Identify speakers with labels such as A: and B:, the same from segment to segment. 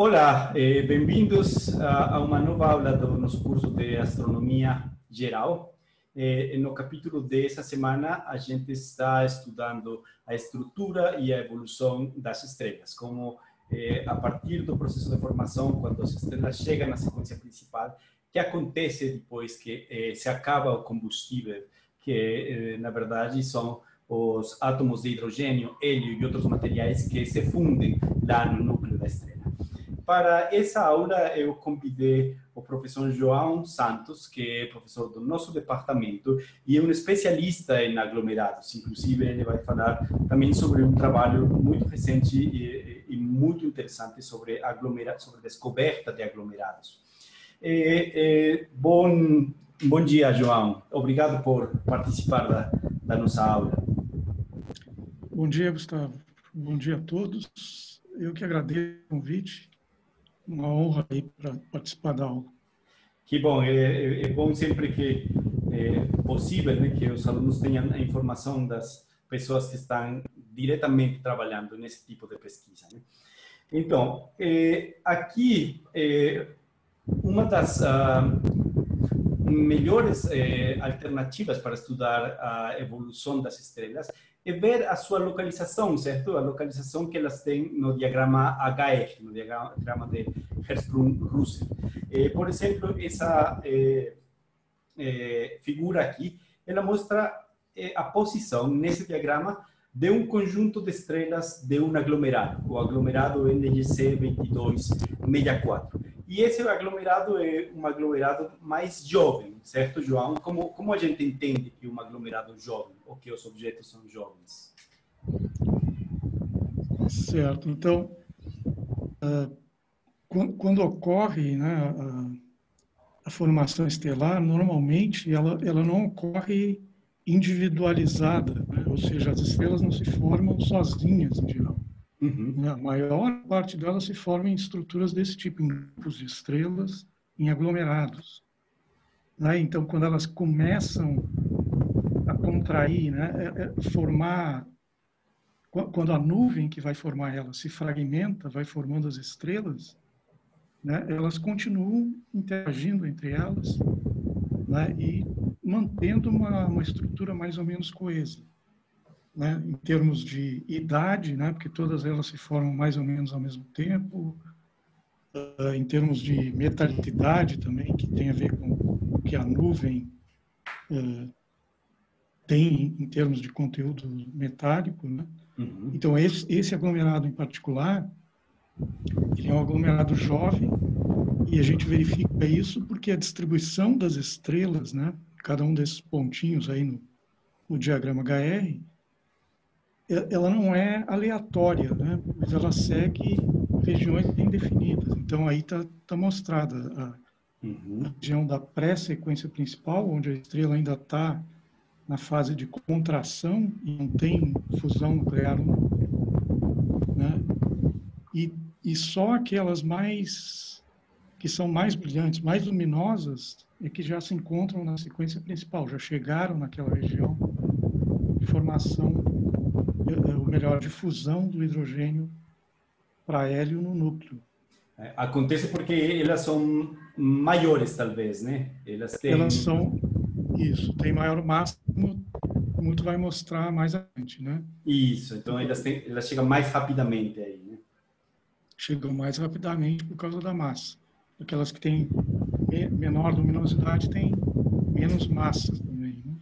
A: Olá, bem-vindos a uma nova aula do nosso curso de Astronomia Geral. No capítulo dessa semana, a gente está estudando a estrutura e a evolução das estrelas, como a partir do processo de formação, quando as estrelas chegam na sequência principal, que acontece depois que se acaba o combustível, que na verdade são os átomos de hidrogênio, hélio e outros materiais que se fundem lá no núcleo da estrela. Para essa aula, eu convidei o professor João Santos, que é professor do nosso departamento e é um especialista em aglomerados. Inclusive, ele vai falar também sobre um trabalho muito recente e muito interessante sobre sobre descoberta de aglomerados. Bom dia, João. Obrigado por participar da nossa aula.
B: Bom dia, Gustavo. Bom dia a todos. Eu que agradeço o convite. Uma honra aí para participar da aula.
A: Que bom, é bom sempre que é possível, né, que os alunos tenham a informação das pessoas que estão diretamente trabalhando nesse tipo de pesquisa, né? Então, aqui, uma das melhores alternativas para estudar a evolução das estrelas é ver a sua localização, certo? A localização que elas têm no diagrama HR, no diagrama de Hertzsprung-Russell. Por exemplo, essa figura aqui, ela mostra a posição nesse diagrama de um conjunto de estrelas de um aglomerado, o aglomerado NGC 2264. E esse aglomerado é um aglomerado mais jovem, certo, João? Como a gente entende que um aglomerado jovem, ou que os objetos são jovens?
B: Certo. Então, quando ocorre, né, a formação estelar, normalmente ela não ocorre individualizada, né? Ou seja, as estrelas não se formam sozinhas, em geral. A maior parte delas se forma em estruturas desse tipo, em grupos de estrelas, em aglomerados. Né? Então, quando elas começam a contrair, né, formar, quando a nuvem que vai formar elas se fragmenta, vai formando as estrelas, né, elas continuam interagindo entre elas, né, e mantendo uma estrutura mais ou menos coesa. Né, em termos de idade, né, porque todas elas se formam mais ou menos ao mesmo tempo, em termos de metalicidade também, que tem a ver com o que a nuvem tem em termos de conteúdo metálico. Né? Então, esse aglomerado em particular, ele é um aglomerado jovem, e a gente verifica isso porque a distribuição das estrelas, né, cada um desses pontinhos aí no diagrama HR, ela não é aleatória, né? Mas ela segue regiões bem definidas. Então, aí está mostrada a região da pré-sequência principal, onde a estrela ainda está na fase de contração e não tem fusão nuclear no núcleo, né? E só aquelas que são mais brilhantes, mais luminosas, é que já se encontram na sequência principal, já chegaram naquela região de formação, ou melhor, de fusão do hidrogênio para hélio no núcleo.
A: Acontece porque elas são maiores, talvez, né?
B: Elas são, isso, tem maior massa, como tu vai mostrar mais adiante, né?
A: Isso, então elas chegam mais rapidamente aí, né?
B: Chegam mais rapidamente por causa da massa. Aquelas que têm menor luminosidade têm menos massa também, né?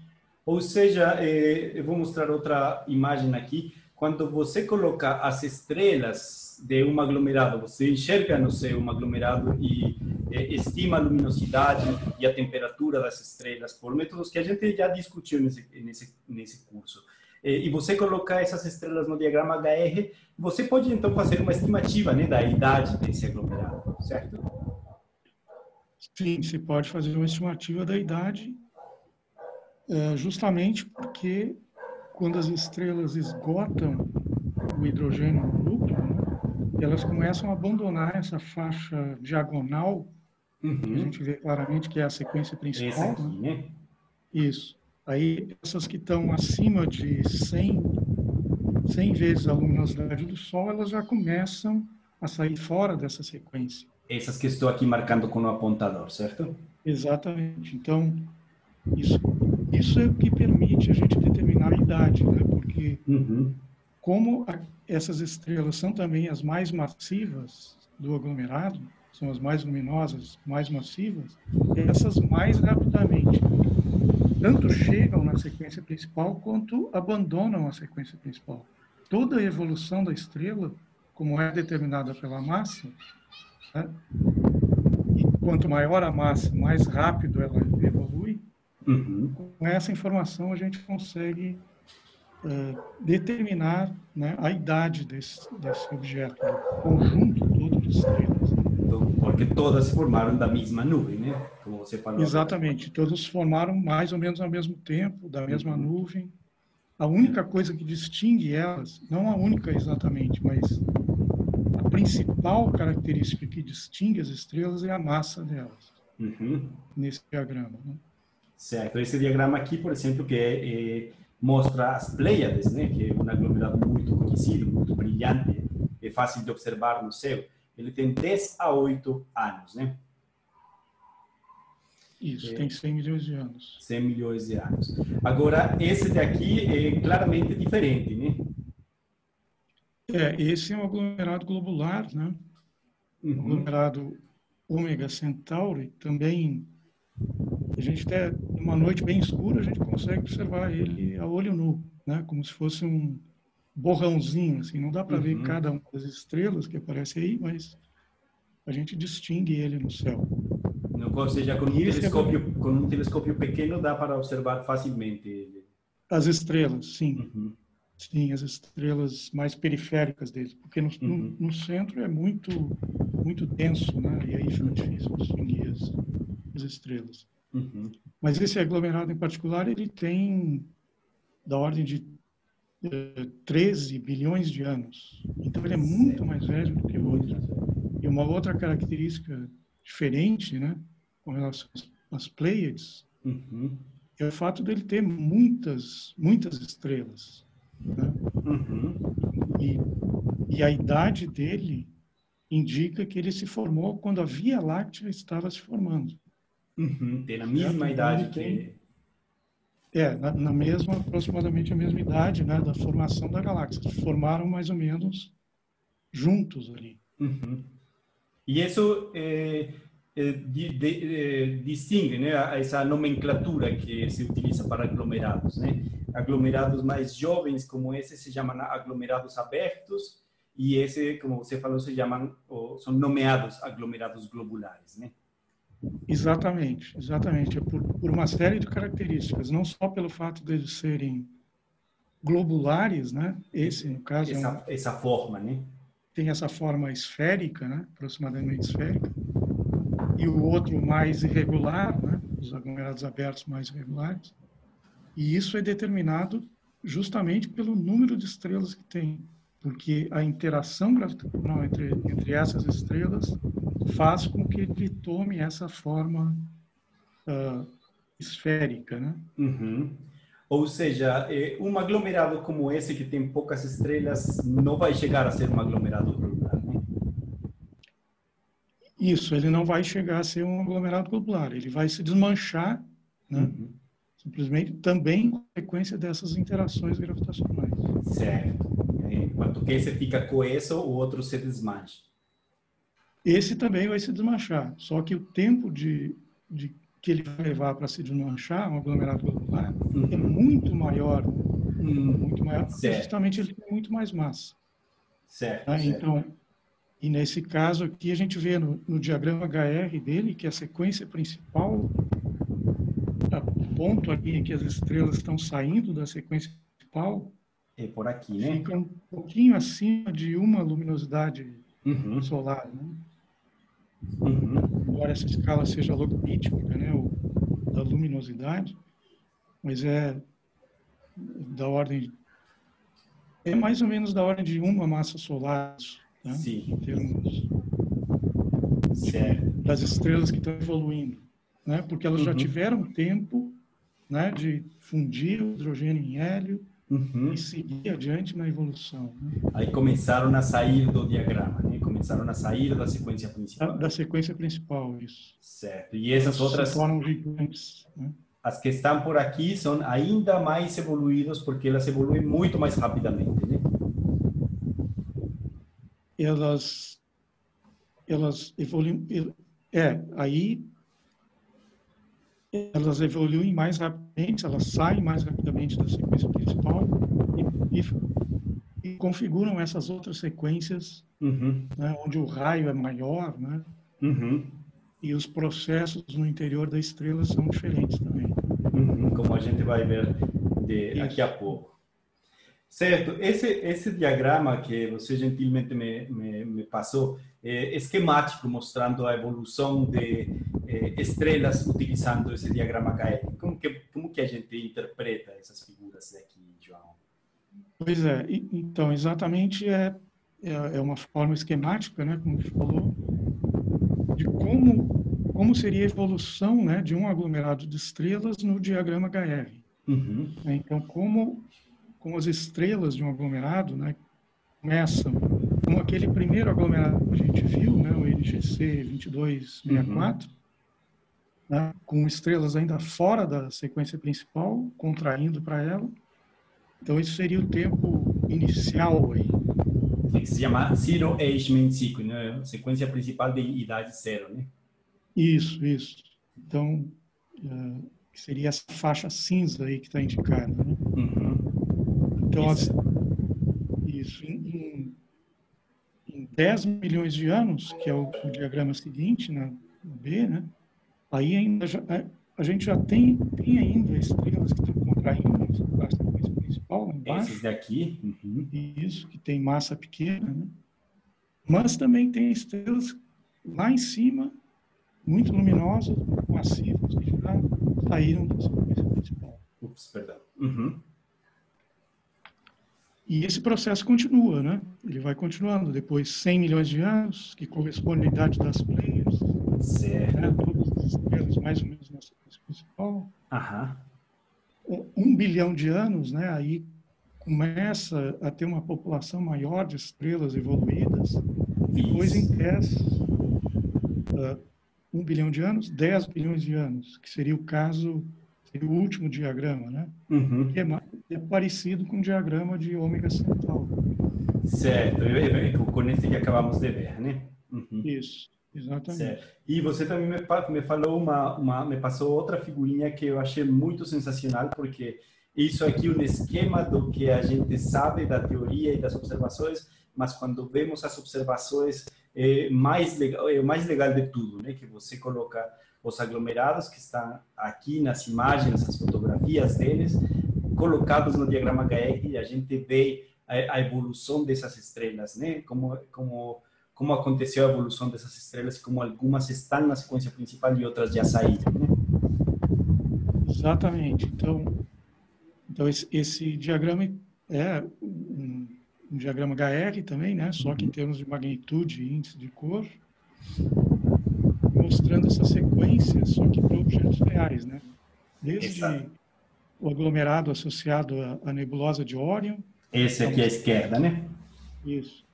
A: Ou seja, eu vou mostrar outra imagem aqui. Quando você coloca as estrelas de um aglomerado, você enxerga no céu um aglomerado e estima a luminosidade e a temperatura das estrelas por métodos que a gente já discutiu nesse curso. E você colocar essas estrelas no diagrama HR, você pode então fazer uma estimativa, né, da idade desse aglomerado, certo?
B: Sim, se pode fazer uma estimativa da idade, justamente porque quando as estrelas esgotam o hidrogênio no núcleo, né, elas começam a abandonar essa faixa diagonal, que a gente vê claramente que é a sequência principal.
A: Essa aqui, né?
B: Isso. Aí, essas que estão acima de 100 vezes a luminosidade do Sol, elas já começam a sair fora dessa sequência.
A: Essas que estou aqui marcando com o apontador, certo?
B: Exatamente. Então, isso é o que permite a gente determinar a idade, né? Porque como essas estrelas são também as mais massivas do aglomerado, são as mais luminosas, mais massivas, essas mais rapidamente tanto chegam na sequência principal quanto abandonam a sequência principal. Toda a evolução da estrela, como é determinada pela massa, né? E quanto maior a massa, mais rápido ela evolui. Com essa informação a gente consegue determinar, né, a idade desse objeto, do conjunto todo de estrelas.
A: Porque todas se formaram da mesma nuvem, né? Como você falou.
B: Exatamente, todos se formaram mais ou menos ao mesmo tempo, da mesma nuvem. A única coisa que distingue elas, não a única exatamente, mas a principal característica que distingue as estrelas é a massa delas, nesse diagrama, né?
A: Certo. Esse diagrama aqui, por exemplo, que mostra as Pleiades, né? Que é um aglomerado muito conhecido, muito brilhante, é fácil de observar no céu. Ele tem 10 a 8 anos, né?
B: Isso, tem 100 milhões de anos.
A: 100 milhões de anos. Agora, esse daqui é claramente diferente, né?
B: Esse é um aglomerado globular, né? O aglomerado Ômega Centauri também, a gente até, numa noite bem escura, a gente consegue observar ele a olho nu, né? Como se fosse um borrãozinho, assim, não dá para ver cada uma das estrelas que aparece aí, mas a gente distingue ele no céu.
A: Ou seja, com um telescópio pequeno dá para observar facilmente ele.
B: As estrelas, sim. Sim, as estrelas mais periféricas dele, porque no centro é muito denso, né? E aí fica difícil distinguir as estrelas. Mas esse aglomerado em particular, ele tem da ordem de 13 bilhões de anos. Então, ele é muito mais velho do que o outro. E uma outra característica diferente, né, com relação às Pleiades, é o fato dele ter muitas estrelas, né? E a idade dele indica que ele se formou quando a Via Láctea estava se formando.
A: Tem a mesma idade que...
B: aproximadamente a mesma idade, né, da formação da galáxia. Se formaram mais ou menos juntos ali.
A: E isso distingue, né, essa nomenclatura que se utiliza para aglomerados, né? Aglomerados mais jovens como esse se chamam aglomerados abertos e esse, como você falou, são nomeados aglomerados globulares, né?
B: Exatamente. É por uma série de características, não só pelo fato de eles serem globulares, né? Esse, no caso,
A: essa forma, né?
B: Tem essa forma esférica, né? Aproximadamente esférica, e o outro mais irregular, né? Os aglomerados abertos mais irregulares. E isso é determinado justamente pelo número de estrelas que tem, porque a interação gravitacional entre essas estrelas faz com que ele tome essa forma esférica, né?
A: Ou seja, um aglomerado como esse que tem poucas estrelas não vai chegar a ser um aglomerado globular, né?
B: Isso, ele não vai chegar a ser um aglomerado globular, ele vai se desmanchar, né? Simplesmente também em consequência dessas interações gravitacionais.
A: Certo. Enquanto que esse fica coeso, o outro se desmancha.
B: Esse também vai se desmanchar, só que o tempo que ele vai levar para se desmanchar, um aglomerado globular, é muito maior, muito maior, porque justamente ele tem muito mais massa.
A: Certo,
B: né?
A: certo.
B: Então, e nesse caso aqui, a gente vê no diagrama HR dele que a sequência principal, o ponto aqui em que as estrelas estão saindo da sequência principal,
A: é por aqui, né?
B: Fica um pouquinho acima de uma luminosidade solar, né? Embora essa escala seja logarítmica, né, da luminosidade, mas é da ordem, é mais ou menos da ordem de uma massa solar, né?
A: Sim.
B: Em termos das estrelas que estão evoluindo, né? Porque elas já tiveram tempo, né, de fundir o hidrogênio em hélio e seguir adiante na evolução, né?
A: Aí começaram a sair do diagrama, né? começaram a sair da sequência principal.
B: Da sequência principal, isso.
A: Certo. E essas outras...
B: se tornam gigantes, né?
A: As que estão por aqui são ainda mais evoluídas porque elas evoluem muito mais rapidamente, né?
B: Elas evoluem... aí elas evoluem mais rapidamente, elas saem mais rapidamente da sequência principal e configuram essas outras sequências, né, onde o raio é maior, né? E os processos no interior da estrela são diferentes também.
A: Como a gente vai ver daqui a pouco. Certo, esse diagrama que você gentilmente me passou é esquemático, mostrando a evolução de estrelas utilizando esse diagrama KL. Como que a gente interpreta essas figuras daqui, João?
B: Pois é, então, exatamente é uma forma esquemática, né, como você falou, de como seria a evolução, né, de um aglomerado de estrelas no diagrama HR. Então, como as estrelas de um aglomerado, né, começam como aquele primeiro aglomerado que a gente viu, né, o NGC 2264, né, com estrelas ainda fora da sequência principal, contraindo para ela. Então, isso seria o tempo inicial aí.
A: Que se chama Zero Age Mean Sequence, né? Sequência principal de idade zero, né?
B: Isso. Então, seria essa faixa cinza aí que está indicada, né? Então, isso em 10 milhões de anos, que é o diagrama seguinte, na B, né? Aí ainda a gente já tem ainda estrelas que estão contraindo a sequência principal lá embaixo.
A: Esses daqui.
B: Isso, que tem massa pequena, né? Mas também tem estrelas lá em cima, muito luminosas, massivas, que já saíram da sequência principal.
A: Ups, perdão.
B: E esse processo continua, né? Ele vai continuando. Depois, 100 milhões de anos, que corresponde à idade das Pleiades.
A: Certo.
B: Né? Todas as estrelas mais ou menos na sequência principal. 1 bilhão de anos, né? Aí começa a ter uma população maior de estrelas evoluídas. Depois, em 1 bilhão de anos, 10 bilhões de anos, que seria o caso, seria o último diagrama, né? Que é parecido com o diagrama de ômega central.
A: Certo, com esse que acabamos de ver, né?
B: Isso, exatamente.
A: Certo. E você também me falou me passou outra figurinha que eu achei muito sensacional, porque isso aqui é um esquema do que a gente sabe da teoria e das observações, mas quando vemos as observações é o mais legal de tudo, né? Que você coloca os aglomerados que estão aqui nas imagens, as fotografias deles, colocados no diagrama HR, e a gente vê a evolução dessas estrelas, né? Como aconteceu a evolução dessas estrelas, como algumas estão na sequência principal e outras já saíram, né?
B: Exatamente. Então esse diagrama é um diagrama HR também, né? Só que em termos de magnitude e índice de cor, mostrando essa sequência, só que para objetos reais, né? Desde o aglomerado associado à nebulosa de Órion.
A: Esse aqui à esquerda, né?
B: Isso.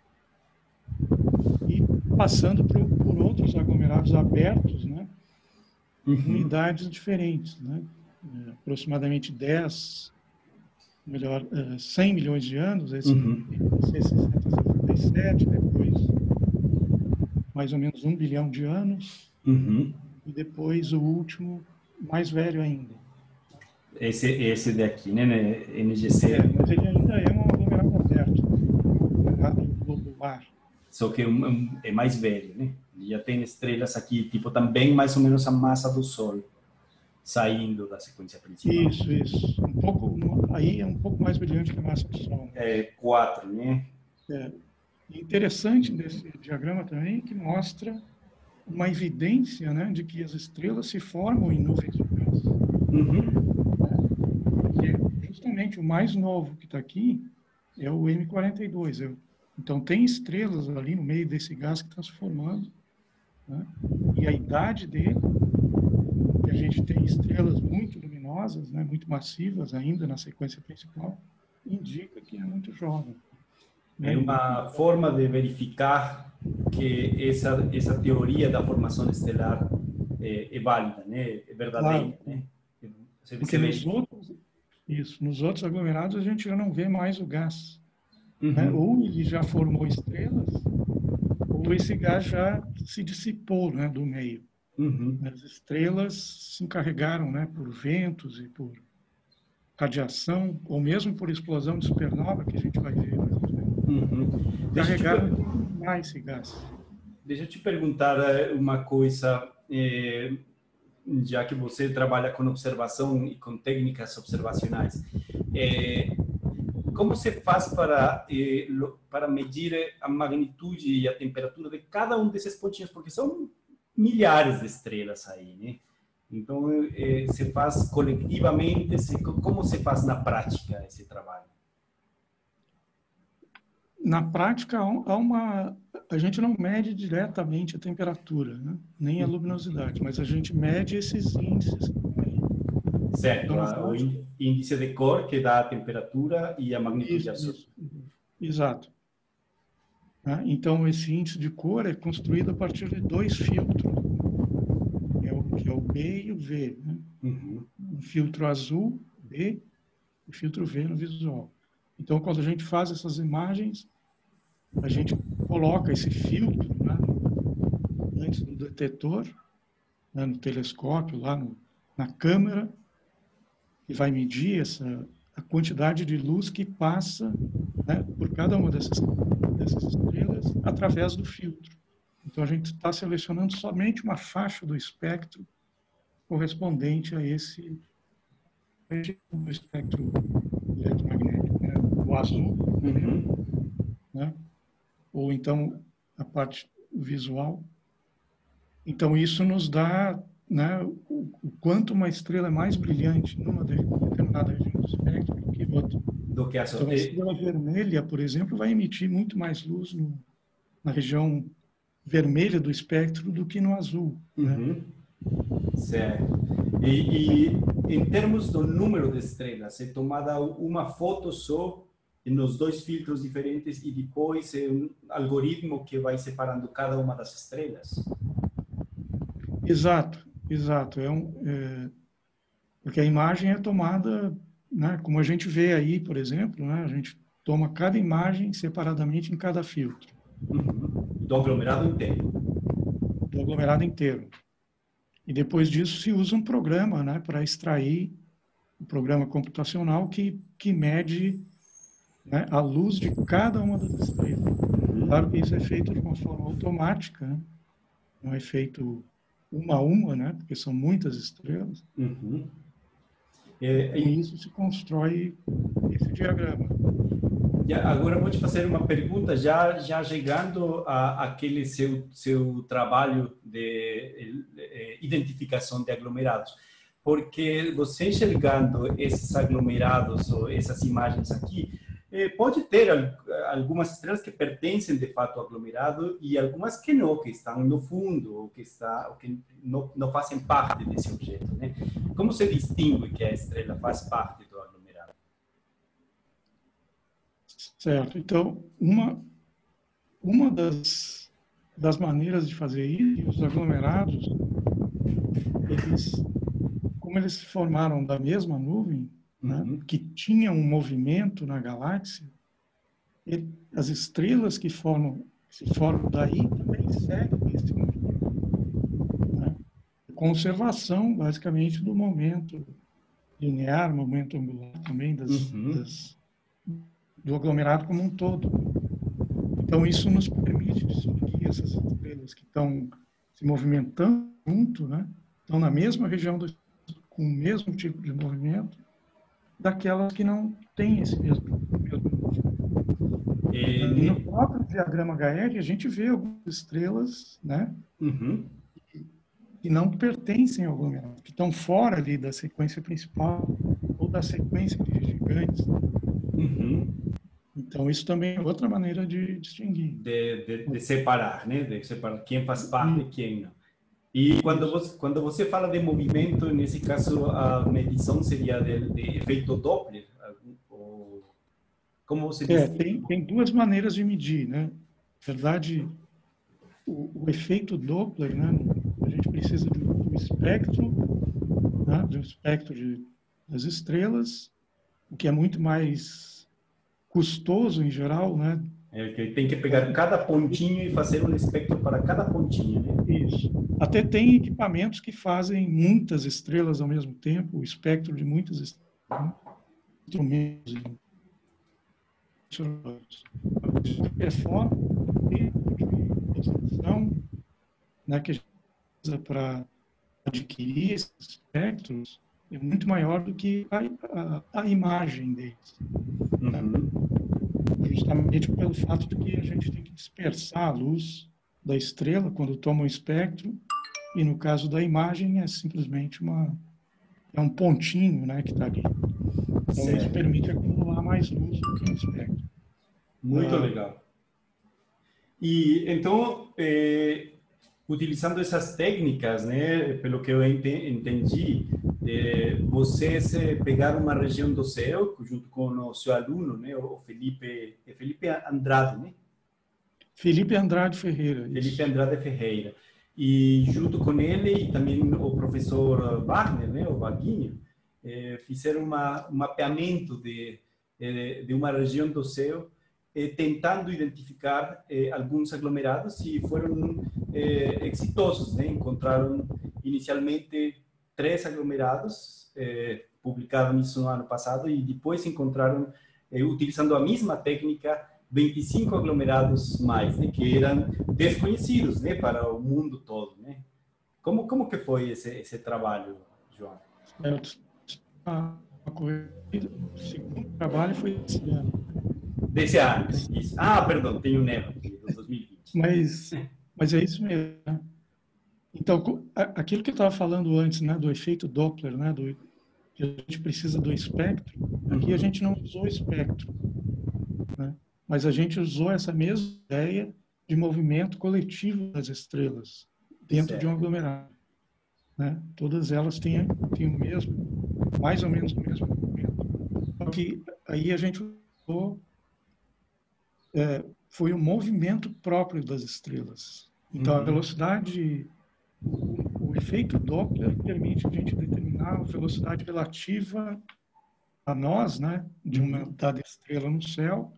B: E passando por outros aglomerados abertos, né? Em unidades diferentes, né? Aproximadamente 100 milhões de anos, esse C667, depois mais ou menos 1 bilhão de anos, e depois o último, mais velho ainda.
A: Esse daqui, né? NGC.
B: Mas ele ainda é um aglomerado aberto, um aglomerado globular.
A: Só que é mais velho, né? Já tem estrelas aqui, tipo, também mais ou menos a massa do Sol, saindo da sequência principal.
B: Isso. Aí é um pouco mais brilhante que a massa do Sol.
A: É 4, né?
B: Interessante desse diagrama também que mostra uma evidência, né, de que as estrelas se formam em nuvens de gás. Porque justamente o mais novo que está aqui é o M42. Então, tem estrelas ali no meio desse gás que está se formando, né? E a idade dele, e a gente tem estrelas muito luminosas, né, muito massivas ainda na sequência principal, indica que é muito jovem.
A: É uma forma de verificar que essa teoria da formação estelar é válida, né? É verdadeira,
B: Claro,
A: né?
B: porque nos outros aglomerados a gente já não vê mais o gás, né? Ou ele já formou estrelas, ou esse gás já se dissipou, né, do meio. As estrelas se encarregaram, né, por ventos e por radiação, ou mesmo por explosão de supernova, que a gente vai ver mais à frente, carregaram de eliminar esse gás.
A: Deixa eu te perguntar uma coisa, já que você trabalha com observação e com técnicas observacionais. Como se faz para medir a magnitude e a temperatura de cada um desses pontinhos? Porque são milhares de estrelas aí, né? Então, se faz coletivamente, como se faz na prática esse trabalho?
B: Na prática, a gente não mede diretamente a temperatura, né? Nem a luminosidade, mas a gente mede esses índices.
A: Certo, o índice de cor que dá a temperatura e a magnitude azul.
B: Exato. Então, esse índice de cor é construído a partir de dois filtros, que é o B e o V. Né? O filtro azul, B, e o filtro V no visual. Então, quando a gente faz essas imagens, a gente coloca esse filtro, né, antes do detetor, né, no telescópio, lá na câmera, que vai medir a quantidade de luz que passa, né, por cada uma dessas estrelas através do filtro. Então, a gente está selecionando somente uma faixa do espectro correspondente a esse espectro eletromagnético, né, o azul, né, ou então a parte visual. Então, isso nos dá, né, o quanto uma estrela é mais brilhante numa determinada região do espectro do que outra. Então, a estrela vermelha, por exemplo, vai emitir muito mais luz na região vermelha do espectro do que no azul. Né?
A: Certo. E em termos do número de estrelas, é tomada uma foto só nos dois filtros diferentes e depois é um algoritmo que vai separando cada uma das estrelas?
B: Exato. Porque a imagem é tomada, né, como a gente vê aí, por exemplo, né, a gente toma cada imagem separadamente em cada filtro.
A: Do aglomerado inteiro.
B: Do aglomerado inteiro. E depois disso se usa um programa, né, para extrair um programa computacional que mede, né, a luz de cada uma das estrelas. Claro que isso é feito de uma forma automática, né? Não é feito uma a uma, né, porque são muitas estrelas. Com isso se constrói esse diagrama.
A: Agora vou te fazer uma pergunta, já chegando àquele seu trabalho de identificação de aglomerados, porque você enxergando esses aglomerados ou essas imagens aqui, pode ter algumas estrelas que pertencem de fato ao aglomerado e algumas que não, que estão no fundo ou que não fazem parte desse objeto, né? Como se distingue que a estrela faz parte do aglomerado?
B: Certo. Então, uma das maneiras de fazer isso, os aglomerados, como eles se formaram da mesma nuvem, né, que tinha um movimento na galáxia, as estrelas que se formam daí também seguem esse movimento. Né? Conservação, basicamente, do momento linear, momento angular também do aglomerado como um todo. Então, isso nos permite distinguir essas estrelas que estão se movimentando junto, né? Estão na mesma região, com o mesmo tipo de movimento, daquelas que não têm esse mesmo movimento. E no próprio diagrama HR, a gente vê algumas estrelas, né? Que não pertencem ao aglomerado, que estão fora ali da sequência principal ou da sequência de gigantes. Então, isso também é outra maneira de distinguir.
A: De separar, né? De separar quem faz parte e quem não. E quando você fala de movimento, nesse caso, a medição seria de efeito Doppler? Como você diz?
B: Tem duas maneiras de medir, né? Na verdade, o efeito Doppler, né? A gente precisa do espectro, né? Do espectro das estrelas, o que é muito mais custoso em geral, né?
A: Que tem que pegar cada pontinho e fazer um espectro para cada pontinho, né?
B: Isso. Até tem equipamentos que fazem muitas estrelas ao mesmo tempo, o espectro de muitas estrelas, né? Instrumentos. De qualquer forma, o tempo de exaustão, né, que a gente usa para adquirir esses espectros é muito maior do que a imagem deles. Né? Justamente pelo fato de que a gente tem que dispersar a luz da estrela quando toma um espectro, e no caso da imagem é simplesmente é um pontinho, né, que está ali. Então isso permite acumular mais luz do que um espectro.
A: Muito legal. E então, utilizando essas técnicas, né, pelo que eu entendi, vocês pegaram uma região do céu junto com o seu aluno, né, o Felipe Andrade, né?
B: Felipe Andrade Ferreira.
A: Felipe
B: Isso.
A: Andrade Ferreira. E junto com ele e também o professor Wagner, né, o Vaguinho, fizeram um mapeamento de uma região do céu, tentando identificar alguns aglomerados e foram exitosos, né? Encontraram inicialmente 3 aglomerados, publicaram isso no ano passado, e depois encontraram, utilizando a mesma técnica, 25 aglomerados mais, né? Que eram desconhecidos, né? Para o mundo todo, né? Como que foi esse trabalho, João?
B: O segundo trabalho foi esse ano.
A: Desse ano, isso. Ah, perdão, tem o NEVA de 2020.
B: Mas é isso mesmo. Né? Então, aquilo que eu estava falando antes, né, do efeito Doppler, né, que a gente precisa do espectro, aqui a gente não usou espectro, né, mas a gente usou essa mesma ideia de movimento coletivo das estrelas dentro de um aglomerado. Né? Todas elas têm o mesmo, mais ou menos o mesmo movimento. Só que aí a gente usou foi o movimento próprio das estrelas. Então, a velocidade, o efeito Doppler permite a gente determinar a velocidade relativa a nós, né, de uma dada estrela no céu,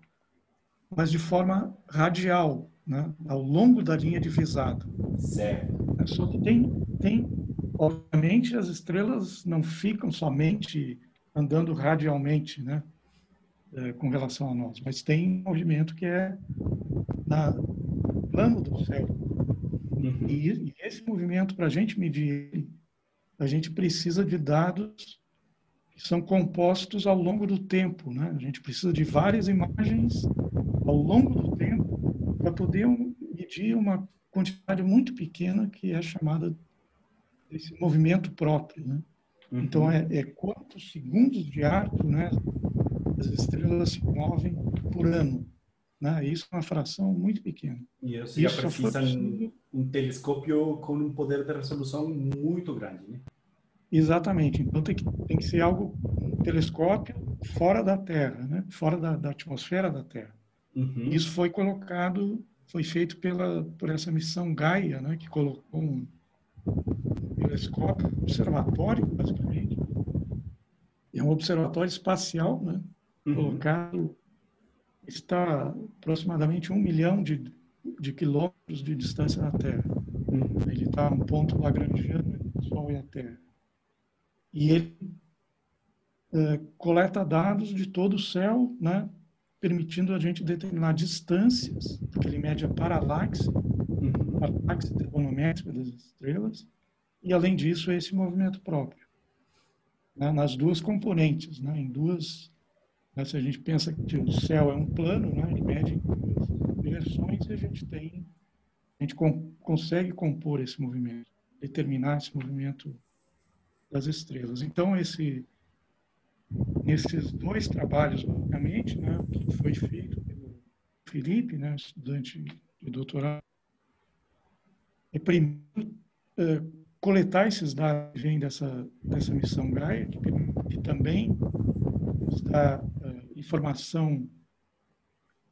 B: mas de forma radial, né, ao longo da linha divisada.
A: Certo.
B: Só que obviamente, as estrelas não ficam somente andando radialmente, né, com relação a nós, mas tem um movimento que é no plano do céu. E esse movimento, para a gente medir, a gente precisa de dados que são compostos ao longo do tempo, né? A gente precisa de várias imagens ao longo do tempo para poder medir uma quantidade muito pequena que é chamada desse movimento próprio, né? Então, é quantos segundos de arco, né, as estrelas se movem por ano. Né? Isso é uma fração muito pequena.
A: E você já precisa um telescópio com um poder de resolução muito grande, né?
B: Exatamente. Então tem que ser um telescópio fora da Terra, né? Fora da atmosfera da Terra. Isso foi feito por essa missão Gaia, né? Que colocou um telescópio, um observatório, basicamente. É um observatório espacial, né? Colocado, está aproximadamente 1 milhão de quilômetros de distância da Terra. Ele está num ponto lagrangiano entre o Sol e a Terra. E ele coleta dados de todo o céu, né, permitindo a gente determinar distâncias, porque ele mede a paralaxe trigonométrica das estrelas, e além disso, esse movimento próprio, né, nas duas componentes, né, em duas. Né, se a gente pensa que o céu é um plano, né, ele mede em duas direções, e a gente consegue compor esse movimento, determinar esse movimento das estrelas. Então, nesses 2 trabalhos, basicamente, né, que foi feito pelo Felipe, né, estudante de doutorado, é primeiro coletar esses dados que vêm dessa missão Gaia, que permite também nos dar informação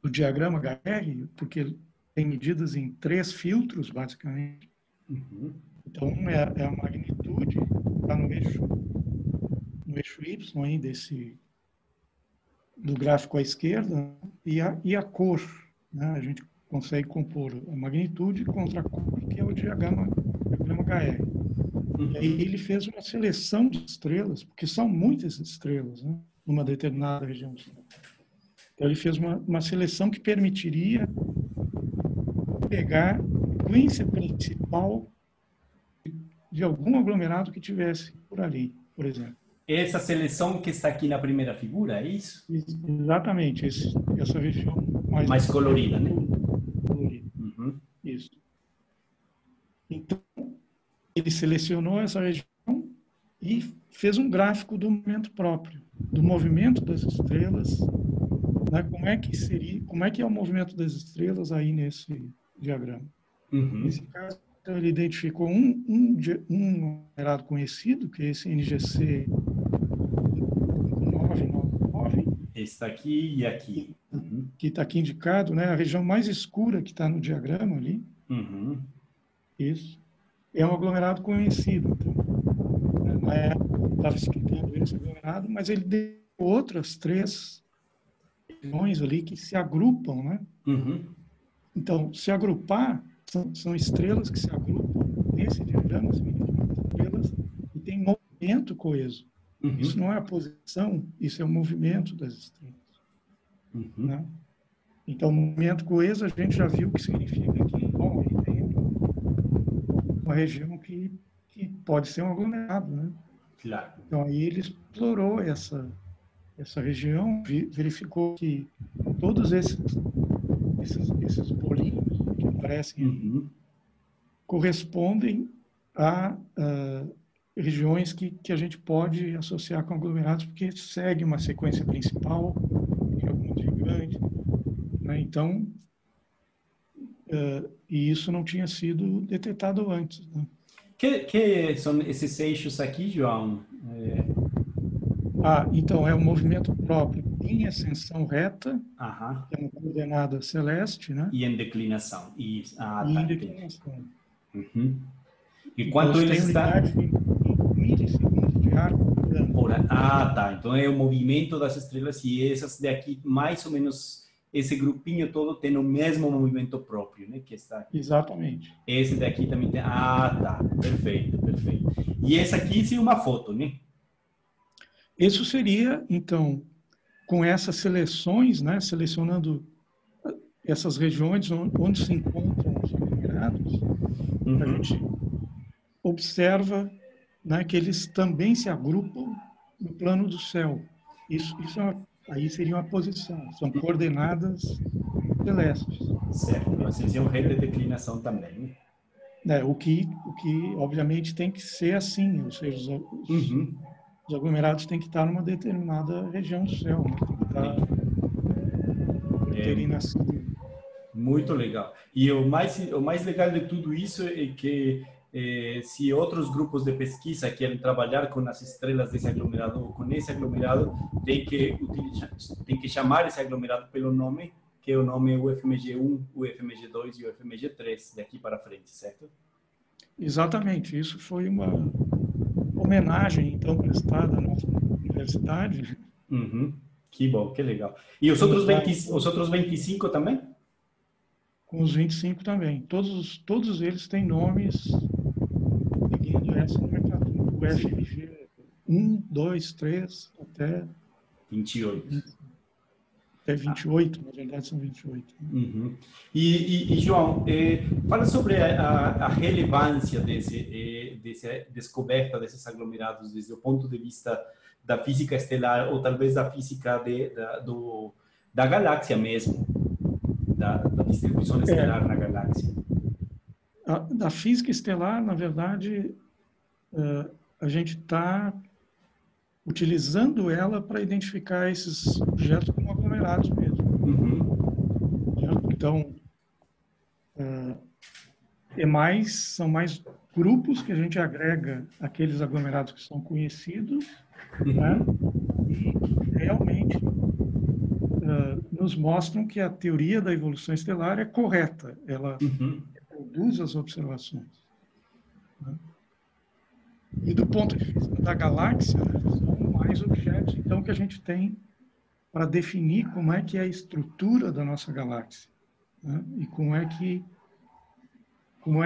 B: do diagrama HR, porque tem medidas em 3 filtros, basicamente.
A: Uhum.
B: Então, é a magnitude, está no eixo Y aí do gráfico à esquerda, e a cor, né? A gente consegue compor a magnitude contra a cor, que é o diagrama HR. E aí ele fez uma seleção de estrelas, porque são muitas estrelas, né, numa determinada região. Então ele fez uma seleção que permitiria pegar a frequência principal de algum aglomerado que tivesse por ali, por exemplo.
A: Essa seleção que está aqui na primeira figura, é isso?
B: Exatamente, essa região
A: mais colorida, né?
B: Colorida.
A: Uhum.
B: Isso. Então, ele selecionou essa região e fez um gráfico do movimento próprio, do movimento das estrelas, né? Como é que é o movimento das estrelas aí nesse diagrama.
A: Uhum.
B: Nesse caso, então, ele identificou um numerado conhecido, que é esse NGC 999.
A: Está aqui e aqui.
B: Uhum. Que está aqui indicado, né? A região mais escura que está no diagrama ali.
A: Uhum.
B: Isso. É um aglomerado conhecido. Então, na época, estava explicando esse aglomerado, mas ele deu outras 3 regiões ali que se agrupam, né?
A: Uhum.
B: Então, se agrupar, são estrelas que se agrupam nesse diagrama, significa estrelas que têm movimento coeso.
A: Uhum.
B: Isso não é a posição, isso é o movimento das estrelas.
A: Uhum.
B: Né? Então, movimento coeso, a gente já viu o que significa que, bom, aí tem uma região que pode ser um aglomerado, né?
A: Claro.
B: Então, aí ele explorou essa região, verificou que todos esses bolinhos que aparecem
A: uhum.
B: correspondem a regiões que a gente pode associar com aglomerados, porque segue uma sequência principal, tem alguns gigantes, né? Então, e isso não tinha sido detectado antes, né?
A: Que são esses eixos aqui, João?
B: Então, é um movimento próprio em ascensão reta,
A: Aham.
B: que é uma coordenada celeste, né?
A: E em declinação. E
B: Em declinação.
A: Uhum. E
B: então,
A: quanto eles
B: têm unidade em milissegundos de arco por ano.
A: Tá. Então é o movimento das estrelas e essas daqui, mais ou menos, esse grupinho todo tem o mesmo movimento próprio, né? Que está aqui.
B: Exatamente.
A: Esse daqui também tem. Tá. Perfeito. E esse aqui sim uma foto, né?
B: Isso seria, então, com essas seleções, né? Selecionando essas regiões onde se encontram os aglomerados, a gente observa, né, que eles também se agrupam no plano do céu. Isso aí seria uma posição, são coordenadas celestes.
A: Certo, vocês iam reta de declinação também.
B: O que obviamente tem que ser assim, ou seja, os aglomerados têm que estar numa determinada região do céu, né? Tem que estar terem nascido.
A: Muito legal. E o mais legal de tudo isso é que se outros grupos de pesquisa querem trabalhar com as estrelas desse aglomerado, ou com esse aglomerado, tem que chamar esse aglomerado pelo nome, que é o nome UFMG1, UFMG2 e UFMG3, daqui para frente, certo?
B: Exatamente. Isso foi uma homenagem, então, prestada à nossa universidade.
A: Uhum. Que bom, que legal. E os outros 25 também?
B: Com os 25 também. Todos eles têm nomes seguindo essa nomenclatura. O FMG 1, 2, 3, até
A: 28.
B: Até 28, na verdade são 28.
A: Uhum. E João, fala sobre a relevância dessa descoberta desses aglomerados desde o ponto de vista da física estelar ou talvez da física da galáxia mesmo, da distribuição estelar na galáxia.
B: Da física estelar, na verdade, a gente está utilizando ela para identificar esses objetos como aglomerados mesmo. Então, são mais grupos que a gente agrega aqueles aglomerados que são conhecidos, né? E realmente nos mostram que a teoria da evolução estelar é correta, ela reproduz as observações. Né? E do ponto de vista da galáxia, né, são mais objetos, então, que a gente tem para definir como é que é a estrutura da nossa galáxia, né? E como é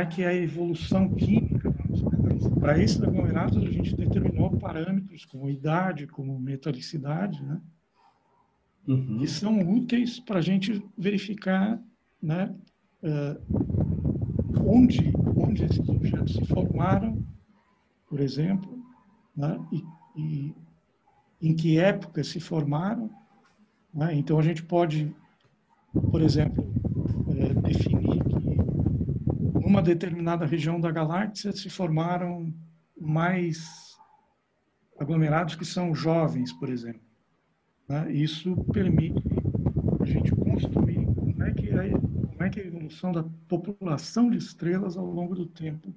B: que é a evolução química da nossa galáxia. Para esses aglomerados, a gente determinou parâmetros como idade, como metalicidade, né? Que são úteis para a gente verificar, né, onde esses objetos se formaram, por exemplo, né, e em que época se formaram. Né? Então, a gente pode, por exemplo, definir que numa determinada região da galáxia se formaram mais aglomerados que são jovens, por exemplo. Né? Isso permite a gente construir como é que é a evolução da população de estrelas ao longo do tempo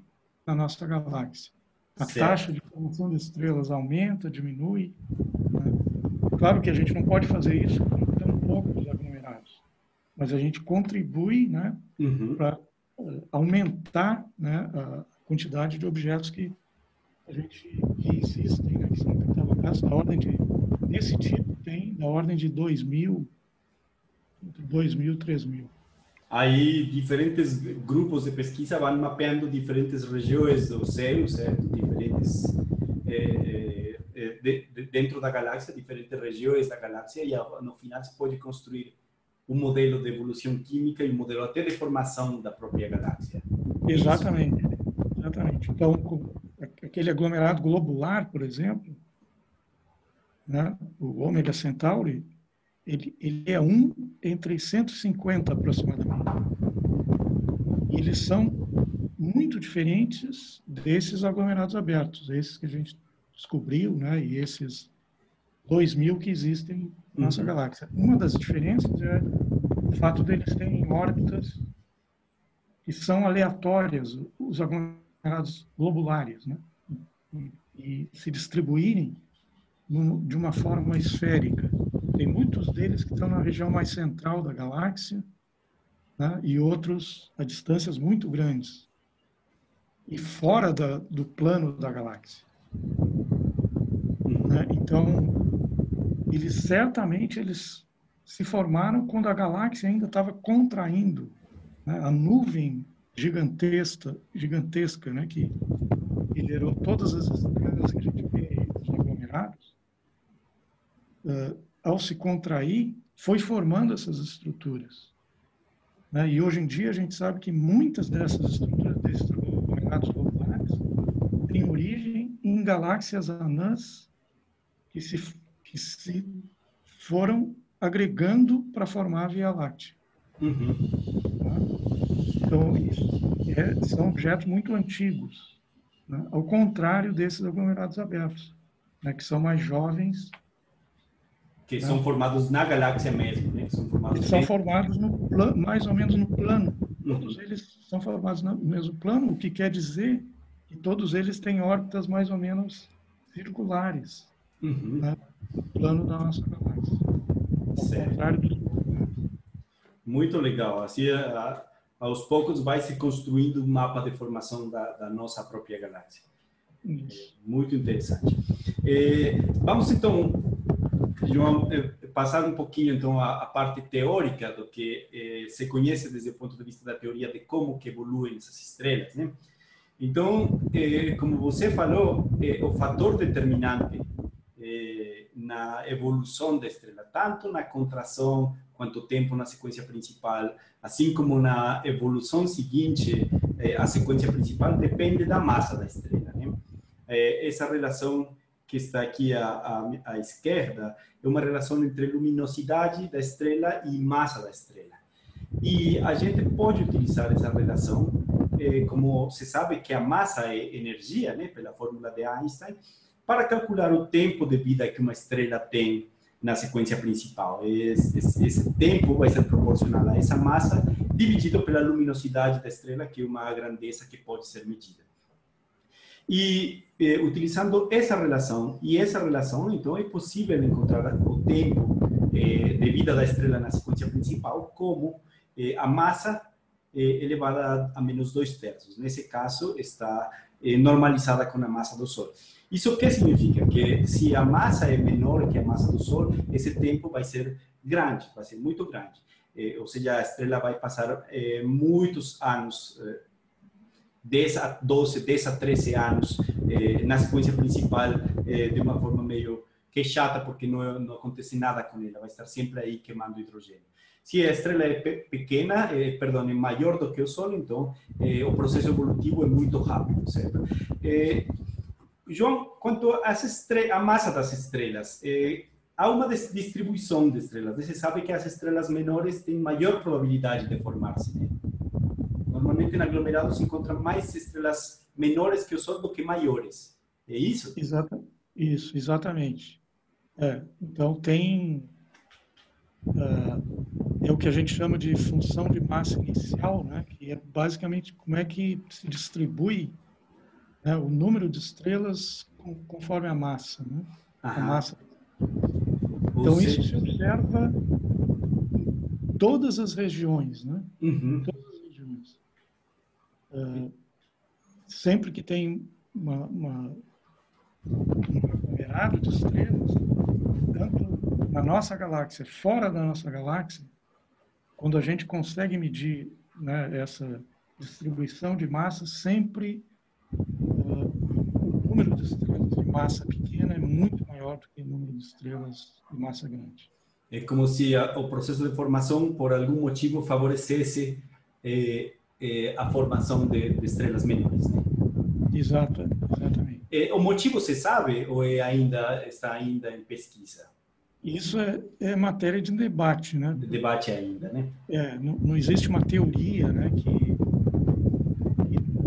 B: na nossa galáxia. A taxa de formação de estrelas aumenta, diminui. Né? Claro que a gente não pode fazer isso com tão poucos aglomerados, mas a gente contribui, né, para aumentar, né, a quantidade de objetos que existem, né, que são catalogados da ordem de, nesse tipo tem da ordem de 2.000, entre 2.000 e 3.000.
A: Aí diferentes grupos de pesquisa vão mapeando diferentes regiões do céu, certo? Diferentes dentro da galáxia, diferentes regiões da galáxia, e no final se pode construir um modelo de evolução química e um modelo até de formação da própria galáxia.
B: Exatamente, exatamente. Então, aquele aglomerado globular, por exemplo, né, o Ômega Centauri, ele é 1 entre 150 aproximadamente. E eles são muito diferentes desses aglomerados abertos, esses que a gente descobriu, né, e esses 2.000 que existem na nossa galáxia. Uma das diferenças é o fato deles terem órbitas que são aleatórias, os aglomerados globulares, né, e se distribuírem de uma forma esférica. Tem muitos deles que estão na região mais central da galáxia, né, e outros a distâncias muito grandes e fora do plano da galáxia. Né? Então, certamente se formaram quando a galáxia ainda estava contraindo, né? A nuvem gigantesca, né, que liderou todas as estrelas que a gente vê, os aglomerados, ao se contrair, foi formando essas estruturas. Né? E hoje em dia a gente sabe que muitas dessas estruturas, desses aglomerados globulares, têm origem em galáxias anãs que se foram agregando para formar a Via Láctea. Tá? Então, são objetos muito antigos, né? Ao contrário desses aglomerados abertos, né? Que são mais jovens.
A: Que, né, são formados na galáxia mesmo, né?
B: Eles são formados mais ou menos no plano. Todos eles são formados no mesmo plano, o que quer dizer que todos eles têm órbitas mais ou menos circulares, né, no plano da nossa galáxia. Ao contrário dos aglomerados.
A: Muito legal. Assim, aos poucos vai se construindo um mapa de formação da nossa própria galáxia. Muito interessante. Vamos então, João, passar um pouquinho então a parte teórica do que se conhece desde o ponto de vista da teoria de como que evoluem essas estrelas, né? Então, como você falou, o fator determinante na evolução da estrela, tanto na contração quanto tempo na sequência principal, assim como na evolução seguinte, a sequência principal depende da massa da estrela, né? Essa relação que está aqui à esquerda é uma relação entre luminosidade da estrela e massa da estrela. E a gente pode utilizar essa relação, como se sabe que a massa é energia, né, pela fórmula de Einstein, para calcular o tempo de vida que uma estrela tem na sequência principal. Esse tempo vai ser proporcional a essa massa dividido pela luminosidade da estrela, que é uma grandeza que pode ser medida. E utilizando essa relação, então é possível encontrar o tempo de vida da estrela na sequência principal, como a massa elevada a menos 2/3. Nesse caso, está normalizada com a massa do Sol. Isso que significa? Que se a massa é menor que a massa do Sol, esse tempo vai ser grande, vai ser muito grande. Ou seja, a estrela vai passar muitos anos, 10 a 12, 10 a 13 anos na sequência principal, de uma forma meio que chata, porque não acontece nada com ela, vai estar sempre aí queimando hidrogênio. Se a estrela é pequena, perdão, é maior do que o Sol, então o processo evolutivo é muito rápido, certo? João, quanto à massa das estrelas, há uma distribuição de estrelas. Você sabe que as estrelas menores têm maior probabilidade de formar-se, né? Normalmente, em aglomerados se encontram mais estrelas menores que o Sol do que maiores. É isso?
B: Isso, exatamente. Então, tem... é o que a gente chama de função de massa inicial, né? Que é basicamente como é que se distribui, né, o número de estrelas conforme a massa, né? A massa. Então, isso se observa em todas as regiões, né?
A: Uhum.
B: Todas as regiões. Sempre que tem um aglomerado de estrelas, tanto na nossa galáxia, fora da nossa galáxia, quando a gente consegue medir, né, essa distribuição de massa, sempre o número de estrelas de massa pequena é muito maior do que o número de estrelas de massa grande.
A: É como se o processo de formação, por algum motivo, favorecesse a formação de estrelas menores, né?
B: Exatamente.
A: O motivo você sabe ou está ainda em pesquisa?
B: Isso é matéria de debate, né?
A: De debate ainda, né?
B: Não existe uma teoria, né, que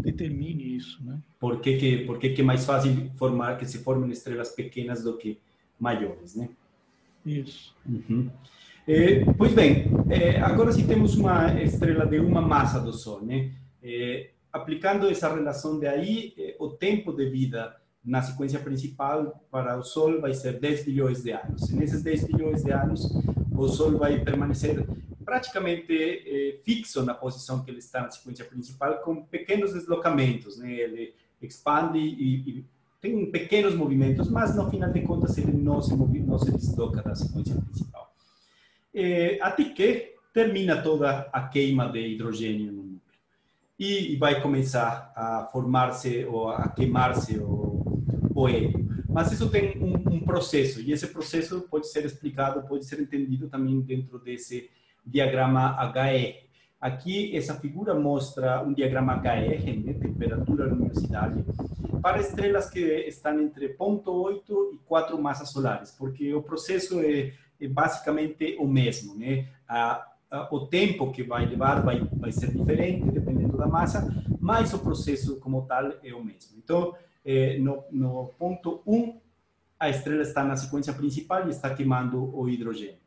B: determine isso, né?
A: Por que é mais fácil que se formem estrelas pequenas do que maiores, né?
B: Isso.
A: Uhum. Pois bem, agora se temos uma estrela de uma massa do Sol, né? Aplicando essa relação de aí, o tempo de vida na sequência principal para o Sol vai ser 10 bilhões de anos. E nesses 10 bilhões de anos, o Sol vai permanecer praticamente fixo na posição que ele está na sequência principal, com pequenos deslocamentos, né? Ele expande e tem pequenos movimentos, mas no final de contas ele não se desloca da sequência principal. Até que termina toda a queima de hidrogênio no núcleo e vai começar a formar-se ou a queimar-se o hélio. Mas isso tem um processo, e esse processo pode ser explicado, pode ser entendido também dentro desse diagrama HR. Aqui, essa figura mostra um diagrama HR, né, temperatura, luminosidade, para estrelas que estão entre 0,8 e 4 massas solares, porque o processo é basicamente o mesmo, né? O tempo que vai levar vai ser diferente, dependendo da massa, mas o processo como tal é o mesmo. Então, no ponto 1, a estrela está na sequência principal e está queimando o hidrogênio.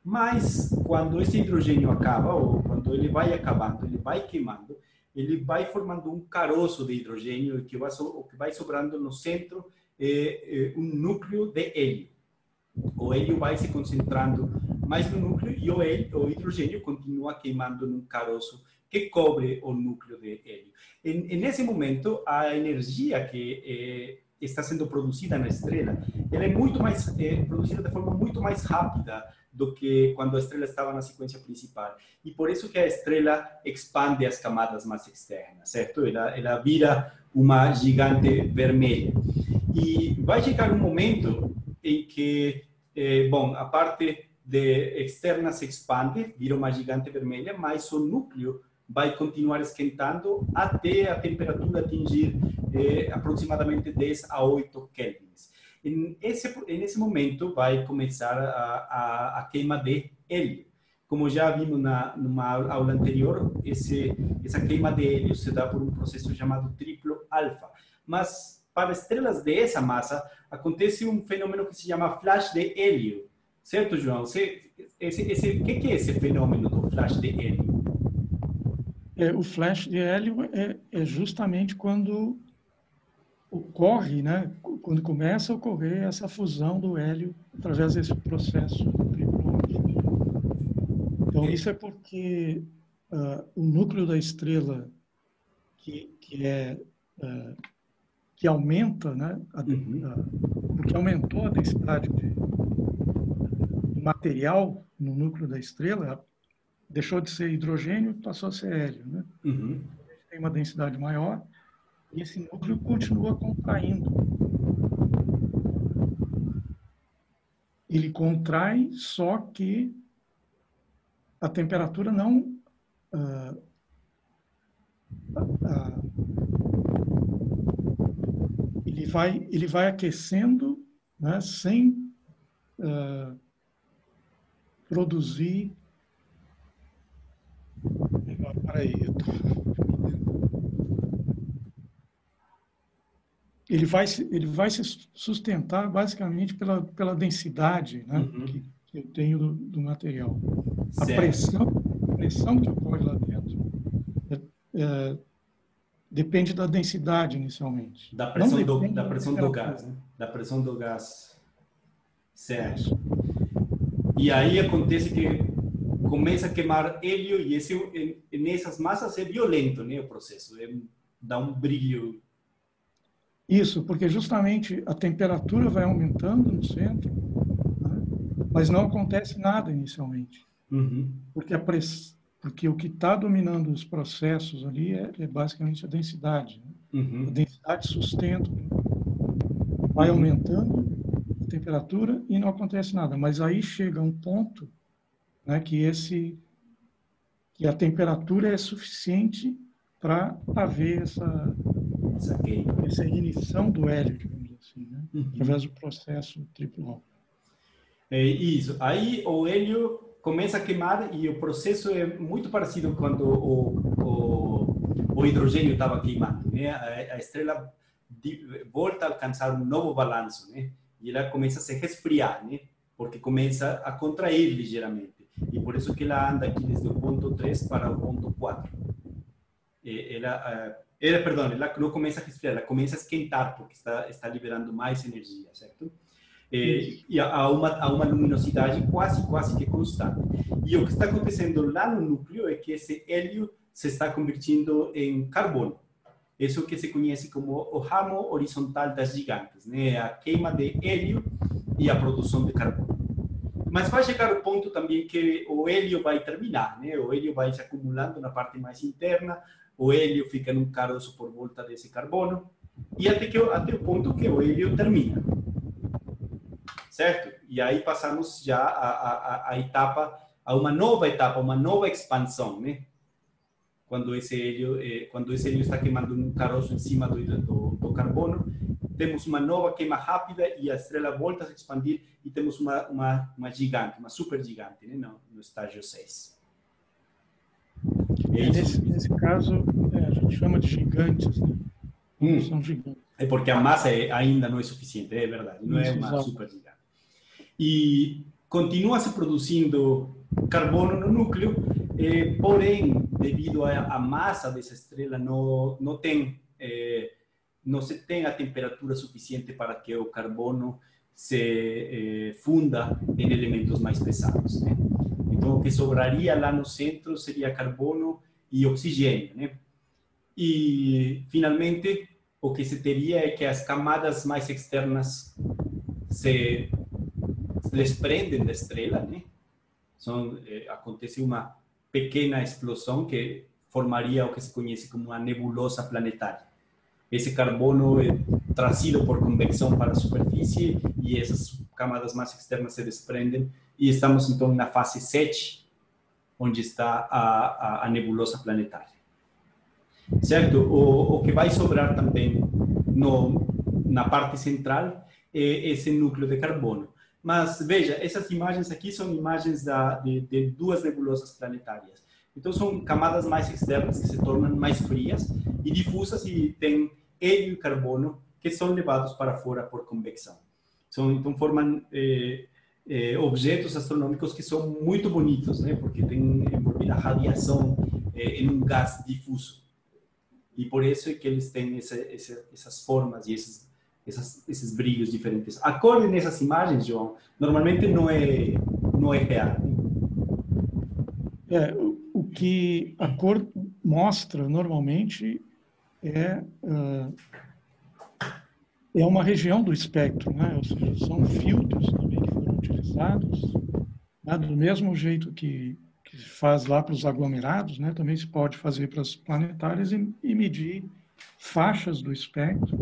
A: Mas, quando esse hidrogênio acaba, ou quando ele vai acabando, ele vai queimando, ele vai formando um caroço de hidrogênio, que vai sobrando no centro um núcleo de hélio. O hélio vai se concentrando mais no núcleo e o hidrogênio continua queimando num caroço que cobre o núcleo de hélio. Nesse momento, a energia que está sendo produzida na estrela, ela é muito mais produzida de forma muito mais rápida do que quando a estrela estava na sequência principal. E por isso que a estrela expande as camadas mais externas, certo? Ela vira uma gigante vermelha. E vai chegar um momento em que, a parte externa se expande, vira uma gigante vermelha, mas o núcleo vai continuar esquentando até a temperatura atingir aproximadamente 10 a 8 kelvins. Nesse momento vai começar a queima de hélio. Como já vimos numa aula anterior, essa queima de hélio se dá por um processo chamado triplo alfa. Mas para estrelas dessa massa, acontece um fenômeno que se chama flash de hélio. Certo, João? O que é esse fenômeno do flash de hélio?
B: O flash de hélio é justamente quando ocorre, né? Quando começa a ocorrer essa fusão do hélio através desse processo triplo alfa. Bom, isso é porque o núcleo da estrela que aumenta, né, porque aumentou a densidade do material no núcleo da estrela, deixou de ser hidrogênio e passou a ser hélio, né? Tem uma densidade maior e esse núcleo continua contraindo. Ele contrai, só que a temperatura não ele vai aquecendo, né, sem produzir. Peraí, ele vai se sustentar basicamente pela densidade, né, que eu tenho do material. A pressão que ocorre lá dentro depende da densidade inicialmente.
A: Da pressão do gás, né? Da pressão do gás. Certo. E aí acontece que começa a queimar hélio e nessas massas é violento, né, o processo. Dá um brilho.
B: Isso, porque justamente a temperatura vai aumentando no centro, né, mas não acontece nada inicialmente. Porque o que está dominando os processos ali é basicamente a densidade. Né? A densidade sustenta, vai aumentando a temperatura e não acontece nada. Mas aí chega um ponto, né, que a temperatura é suficiente para haver essa ignição do hélio, digamos assim, né? Através do processo triplo.
A: Isso. Aí o hélio começa a queimar e o processo é muito parecido quando o hidrogênio estava queimando, né? A estrela volta a alcançar um novo balanço, né? E ela começa a se resfriar, né? Porque começa a contrair ligeiramente. E por isso que ela anda aqui desde o ponto 3 para o ponto 4. Ela não começa a resfriar, ela começa a esquentar porque está liberando mais energia, certo? E há uma luminosidade quase que constante. E o que está acontecendo lá no núcleo é que esse hélio se está convertindo em carbono. Isso que se conhece como o ramo horizontal das gigantes, né? A queima de hélio e a produção de carbono. Mas vai chegar o ponto também que o hélio vai terminar, né? O hélio vai se acumulando na parte mais interna, o hélio fica num caroço por volta desse carbono, e até o ponto que o hélio termina. Certo? E aí passamos já a uma nova etapa, uma nova expansão, né? Quando esse hélio está queimando um caroço em cima do carbono, temos uma nova queima rápida e a estrela volta a se expandir e temos uma gigante, uma supergigante, né? No estágio 6.
B: Nesse caso, a gente chama de gigantes, né? São gigantes.
A: É porque a massa ainda não é suficiente, é verdade, não é uma supergigante. E continua se produzindo carbono no núcleo, porém, devido à massa dessa estrela, não se tem a temperatura suficiente para que o carbono se funda em elementos mais pesados, né? Então, o que sobraria lá no centro seria carbono e oxigênio, né? E, finalmente, o que se teria é que as camadas mais externas se desprendem da estrela, né? Acontece uma pequena explosão que formaria o que se conhece como uma nebulosa planetária. Esse carbono é trazido por convecção para a superfície e essas camadas mais externas se desprendem e estamos então na fase 7, onde está a nebulosa planetária. Certo? O que vai sobrar também na parte central é esse núcleo de carbono. Mas veja, essas imagens aqui são imagens de duas nebulosas planetárias. Então são camadas mais externas que se tornam mais frias e difusas e tem hélio e carbono que são levados para fora por convecção. Então formam objetos astronômicos que são muito bonitos, né? Porque tem envolvida radiação em um gás difuso. E por isso é que eles têm essas formas e esses brilhos diferentes. A cor nessas imagens, João, normalmente não é real.
B: O que a cor mostra normalmente é uma região do espectro, né? Ou seja, são filtros também que foram utilizados, né? Do mesmo jeito que se faz lá para os aglomerados, né? Também se pode fazer para as planetárias e medir faixas do espectro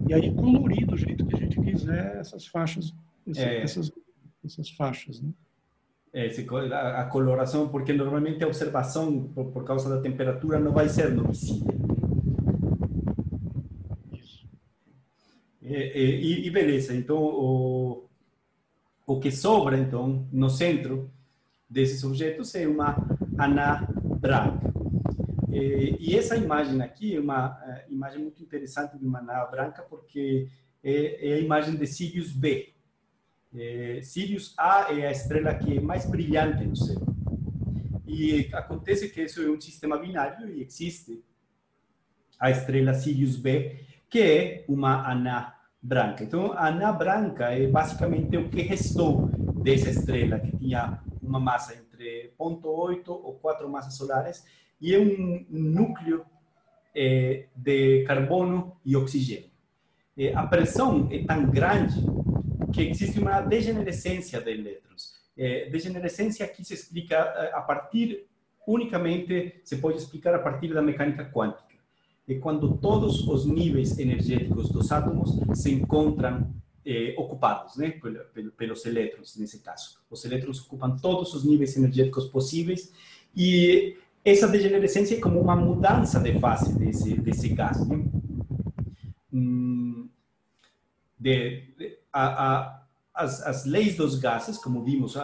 B: e aí colorir do jeito que a gente quiser essas faixas, essas faixas, né?
A: A coloração, porque normalmente a observação, por causa da temperatura, não vai ser no visível.
B: Isso.
A: E beleza, então o que sobra, então, no centro desses objetos é uma anã branca. E essa imagem aqui é uma imagem muito interessante de uma anã branca, porque é a imagem de Sirius B. Sirius A é a estrela que é mais brilhante no céu. E acontece que isso é um sistema binário e existe a estrela Sirius B, que é uma anã branca. Então, a anã branca é basicamente o que restou dessa estrela, que tinha uma massa entre 0,8 ou 4 massas solares, e é um núcleo de carbono e oxigênio. A pressão é tão grande que existe uma degenerescência de elétrons. Degenerescência aqui se explica se pode explicar a partir da mecânica quântica. É quando todos os níveis energéticos dos átomos se encontram ocupados, né, pelos elétrons, nesse caso. Os elétrons ocupam todos os níveis energéticos possíveis e essa degenerescência é como uma mudança de fase desse gás, né? As leis dos gases, como vimos,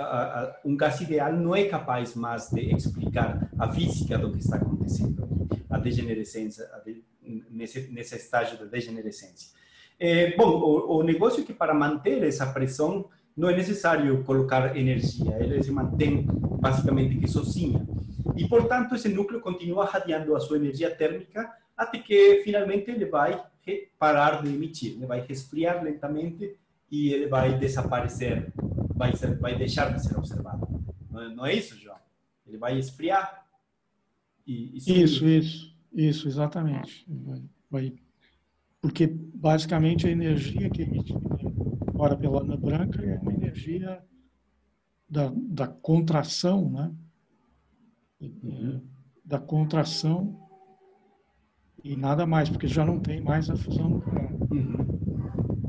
A: um gás ideal não é capaz mais de explicar a física do que está acontecendo aqui, a degenerescência, nesse estágio de degenerescência. Bom, o negócio é que para manter essa pressão não é necessário colocar energia, ela se mantém basicamente que sozinha. E, portanto, esse núcleo continua radiando a sua energia térmica até que finalmente ele vai parar de emitir, ele vai resfriar lentamente e ele vai desaparecer, vai deixar de ser observado. Não é isso, João? Ele vai esfriar e
B: Isso, exatamente. Porque, basicamente, a energia que é emitida agora pela anã branca é uma energia da contração, né? Da contração e nada mais, porque já não tem mais a fusão nuclear.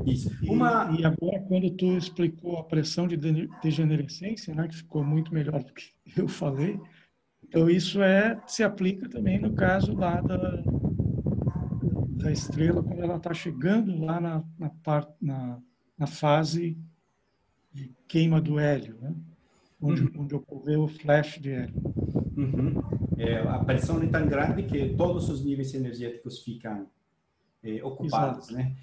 A: Isso.
B: E agora, quando tu explicou a pressão de degenerescência, né, que ficou muito melhor do que eu falei, então isso se aplica também no caso lá da estrela, quando ela está chegando lá na fase de queima do hélio, né? Onde ocorreu o flash de hélio.
A: A pressão é tão grande que todos os níveis energéticos ficam ocupados, né?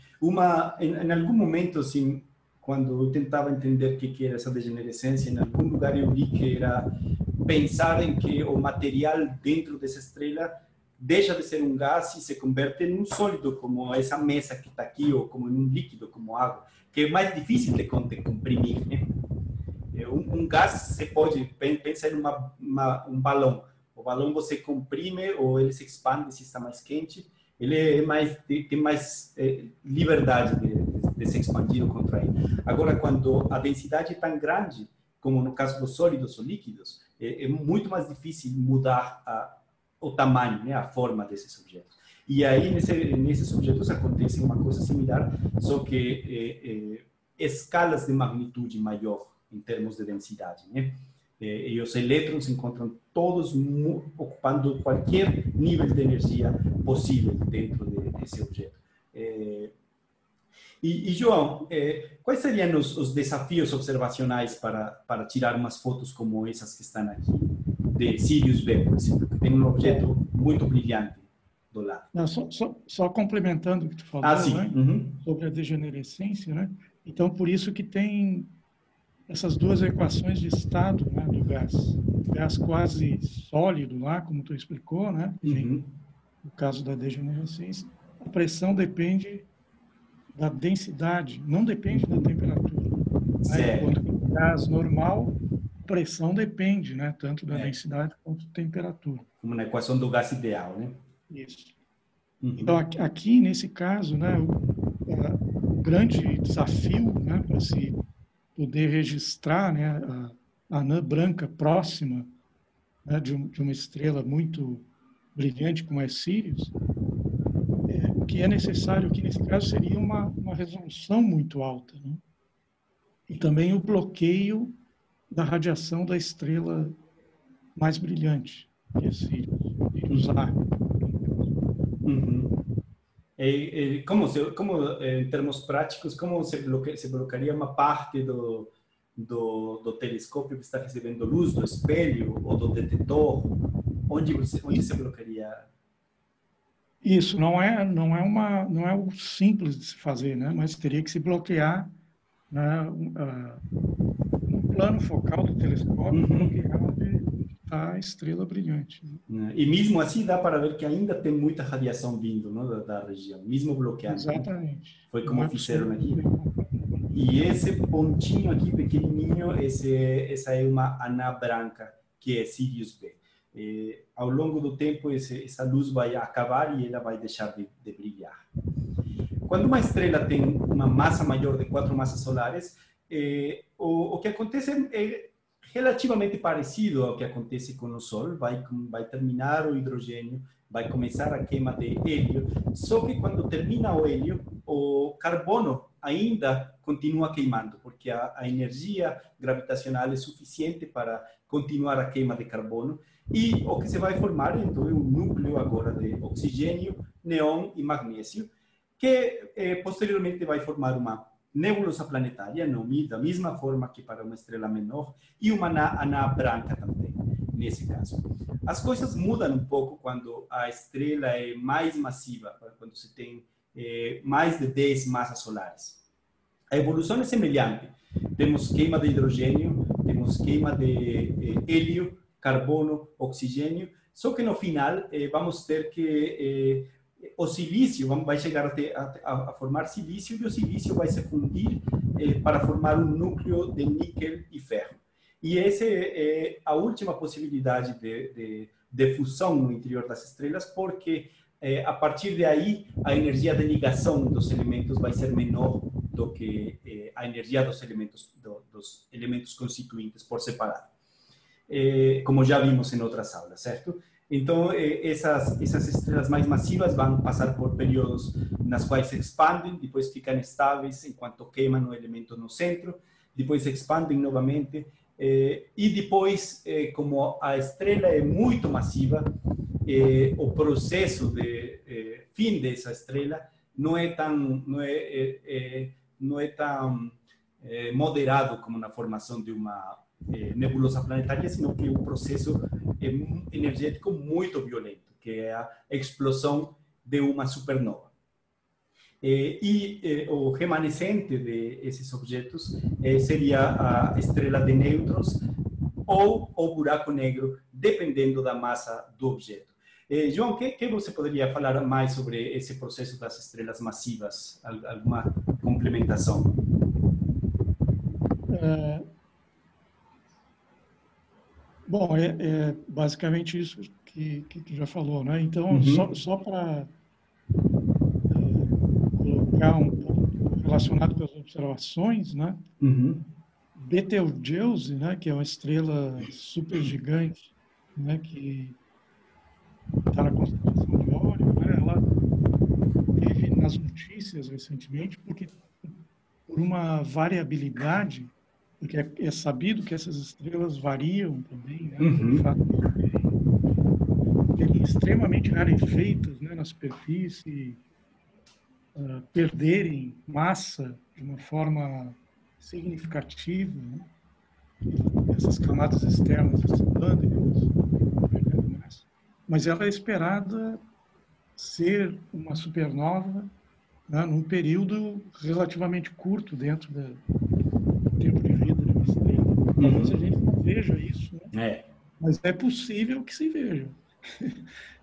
A: Em algum momento, assim, quando eu tentava entender o que era essa degenerescência, em algum lugar eu li que era pensar em que o material dentro dessa estrela deixa de ser um gás e se converte em um sólido, como essa mesa que está aqui, ou como em um líquido, como água, que é mais difícil de comprimir, né? Um gás, você pode pensar em um balão. O balão você comprime ou ele se expande se está mais quente. Ele tem mais liberdade de se expandir ou contrair. Agora, quando a densidade é tão grande, como no caso dos sólidos ou líquidos, é muito mais difícil mudar o tamanho, né, a forma desses objetos. E aí, nesses objetos acontece uma coisa similar, só que escalas de magnitude maior em termos de densidade, né? E os elétrons se encontram todos ocupando qualquer nível de energia possível dentro desse objeto. João, quais seriam os desafios observacionais para tirar umas fotos como essas que estão aqui, de Sirius B, por exemplo, que tem um objeto muito brilhante do lado?
B: Não, só complementando o que tu falou,
A: sim.
B: Né? Sobre a degenerescência, né? Então, por isso que tem essas duas equações de estado, né, do gás. O gás quase sólido lá, como tu explicou, né? No caso da degenerescência, a pressão depende da densidade, não depende da temperatura. Né? Enquanto que o gás normal, pressão depende, né, tanto da densidade quanto da temperatura.
A: Como na equação do gás ideal, né?
B: Isso. Então, aqui, nesse caso, né, o grande desafio, né, para se poder registrar, né, a anã branca próxima, né, de uma estrela muito brilhante como é Sirius, o que é necessário aqui, nesse caso, seria uma resolução muito alta, né? E também o bloqueio da radiação da estrela mais brilhante, que é Sirius A.
A: Em termos práticos, como se bloquearia uma parte do telescópio que está recebendo luz, do espelho ou do detetor? Onde se bloquearia?
B: Isso não é o simples de se fazer, né? Mas teria que se bloquear, né, no plano focal do telescópio, bloquear onde está a estrela brilhante.
A: Né? E mesmo assim dá para ver que ainda tem muita radiação vindo, não, da região, mesmo bloqueando.
B: Exatamente.
A: Foi como fizeram aqui. E esse pontinho aqui pequenininho, essa é uma anã branca, que é Sirius B. Ao longo do tempo, essa luz vai acabar e ela vai deixar de brilhar. Quando uma estrela tem uma massa maior de 4 massas solares, o que acontece é relativamente parecido ao que acontece com o Sol. Vai terminar o hidrogênio, vai começar a queima de hélio, só que quando termina o hélio, o carbono ainda continua queimando, porque a energia gravitacional é suficiente para continuar a queima de carbono, e o que se vai formar, então, é um núcleo agora de oxigênio, neon e magnésio, que posteriormente vai formar uma nebulosa planetária, da mesma forma que para uma estrela menor, e uma anã branca também, nesse caso. As coisas mudam um pouco quando a estrela é mais massiva, quando se tem mais de 10 massas solares. A evolução é semelhante. Temos queima de hidrogênio, temos queima de hélio, carbono, oxigênio, só que no final vamos ter que o silício vai chegar a formar silício, e o silício vai se fundir para formar um núcleo de níquel e ferro. E essa é a última possibilidade de fusão no interior das estrelas, porque a partir de aí a energia de ligação dos elementos vai ser menor do que a energia dos elementos constituintes por separado, como já vimos em outras aulas, certo? Então, essas estrelas mais massivas vão passar por períodos nas quais se expandem, depois ficam estáveis enquanto queimam o elemento no centro, depois se expandem novamente, e depois, como a estrela é muito massiva, o processo de fim dessa estrela não é tão moderado como na formação de uma nebulosa planetária, sino que um processo energético muito violento, que é a explosão de uma supernova. O remanescente desses objetos seria a estrela de nêutrons ou o buraco negro, dependendo da massa do objeto. João, o que você poderia falar mais sobre esse processo das estrelas massivas? Alguma complementação?
B: Bom, basicamente isso que tu já falou, né? Então, só para colocar um ponto relacionado com as observações, né? Betelgeuse, né? Que é uma estrela supergigante, né? Que está na constelação de Órion, né? Ela teve nas notícias recentemente, porque por uma variabilidade, porque é sabido que essas estrelas variam também, né? De fato, serem extremamente rarefeitas, né, na superfície, perderem massa de uma forma significativa, né? Essas camadas externas se expandem, elas vão perdendo massa. Mas ela é esperada ser uma supernova, né, num período relativamente curto dentro do tempo de vida de uma estrela. Talvez a gente não veja isso, né? Mas é possível que se veja.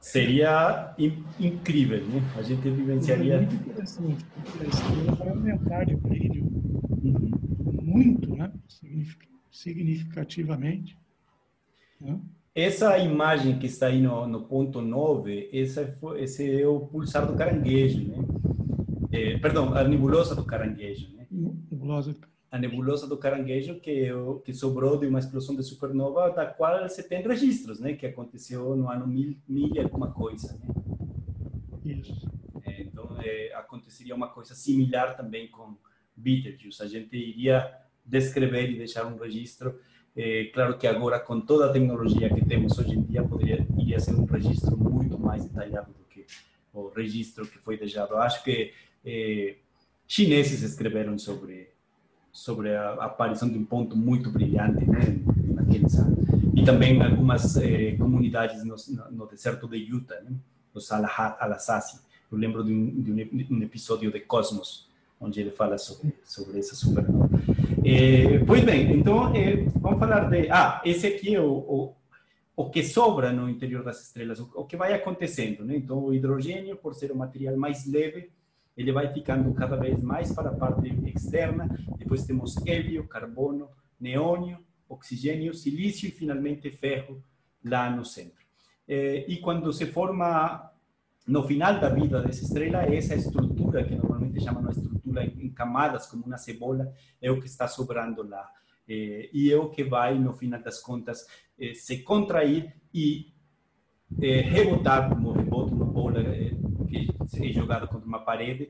A: Seria incrível, né? A gente vivenciaria...
B: É muito interessante, porque a estrela vai aumentar de brilho muito, né? significativamente. Né?
A: Essa imagem que está aí no ponto 9, esse é o pulsar do caranguejo, né? Perdão, a nebulosa do caranguejo, né?
B: Nebulosa.
A: A nebulosa do caranguejo que sobrou de uma explosão de supernova, da qual você tem registros, né? Que aconteceu no ano 1000 e alguma coisa, né?
B: Isso.
A: Então, aconteceria uma coisa similar também com Betelgeuse. A gente iria descrever e deixar um registro. Claro que agora, com toda a tecnologia que temos hoje em dia, iria ser um registro muito mais detalhado do que o registro que foi deixado. Acho que chineses escreveram sobre a aparição de um ponto muito brilhante, né, naqueles anos. E também algumas comunidades no deserto de Utah, né, os Alassasi. Eu lembro de um episódio de Cosmos, onde ele fala sobre essa supernova. Pois bem, então vamos falar de... esse aqui é o que sobra no interior das estrelas, o que vai acontecendo, né? Então, o hidrogênio, por ser o material mais leve, ele vai ficando cada vez mais para a parte externa. Depois temos hélio, carbono, neônio, oxigênio, silício e, finalmente, ferro lá no centro. E quando se forma... No final da vida dessa estrela, essa estrutura, que normalmente chamam uma estrutura em camadas, como uma cebola, é o que está sobrando lá. E é o que vai, no final das contas, se contrair e rebotar, como rebota uma bola que é jogada contra uma parede,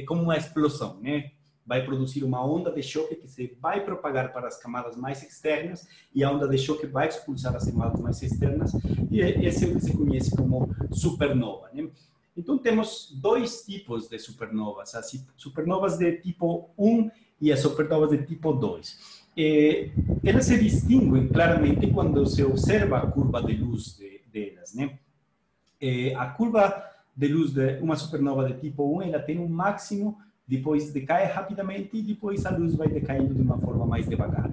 A: como uma explosão, né? Vai produzir uma onda de choque que se vai propagar para as camadas mais externas, e a onda de choque vai expulsar as camadas mais externas, e esse é o que se conhece como supernova, né? Então, temos dois tipos de supernovas, as supernovas de tipo 1 e as supernovas de tipo 2. Elas se distinguem claramente quando se observa a curva de luz delas, né? A curva de luz de uma supernova de tipo 1, ela tem um máximo, depois decai rapidamente e depois a luz vai decaindo de uma forma mais devagar.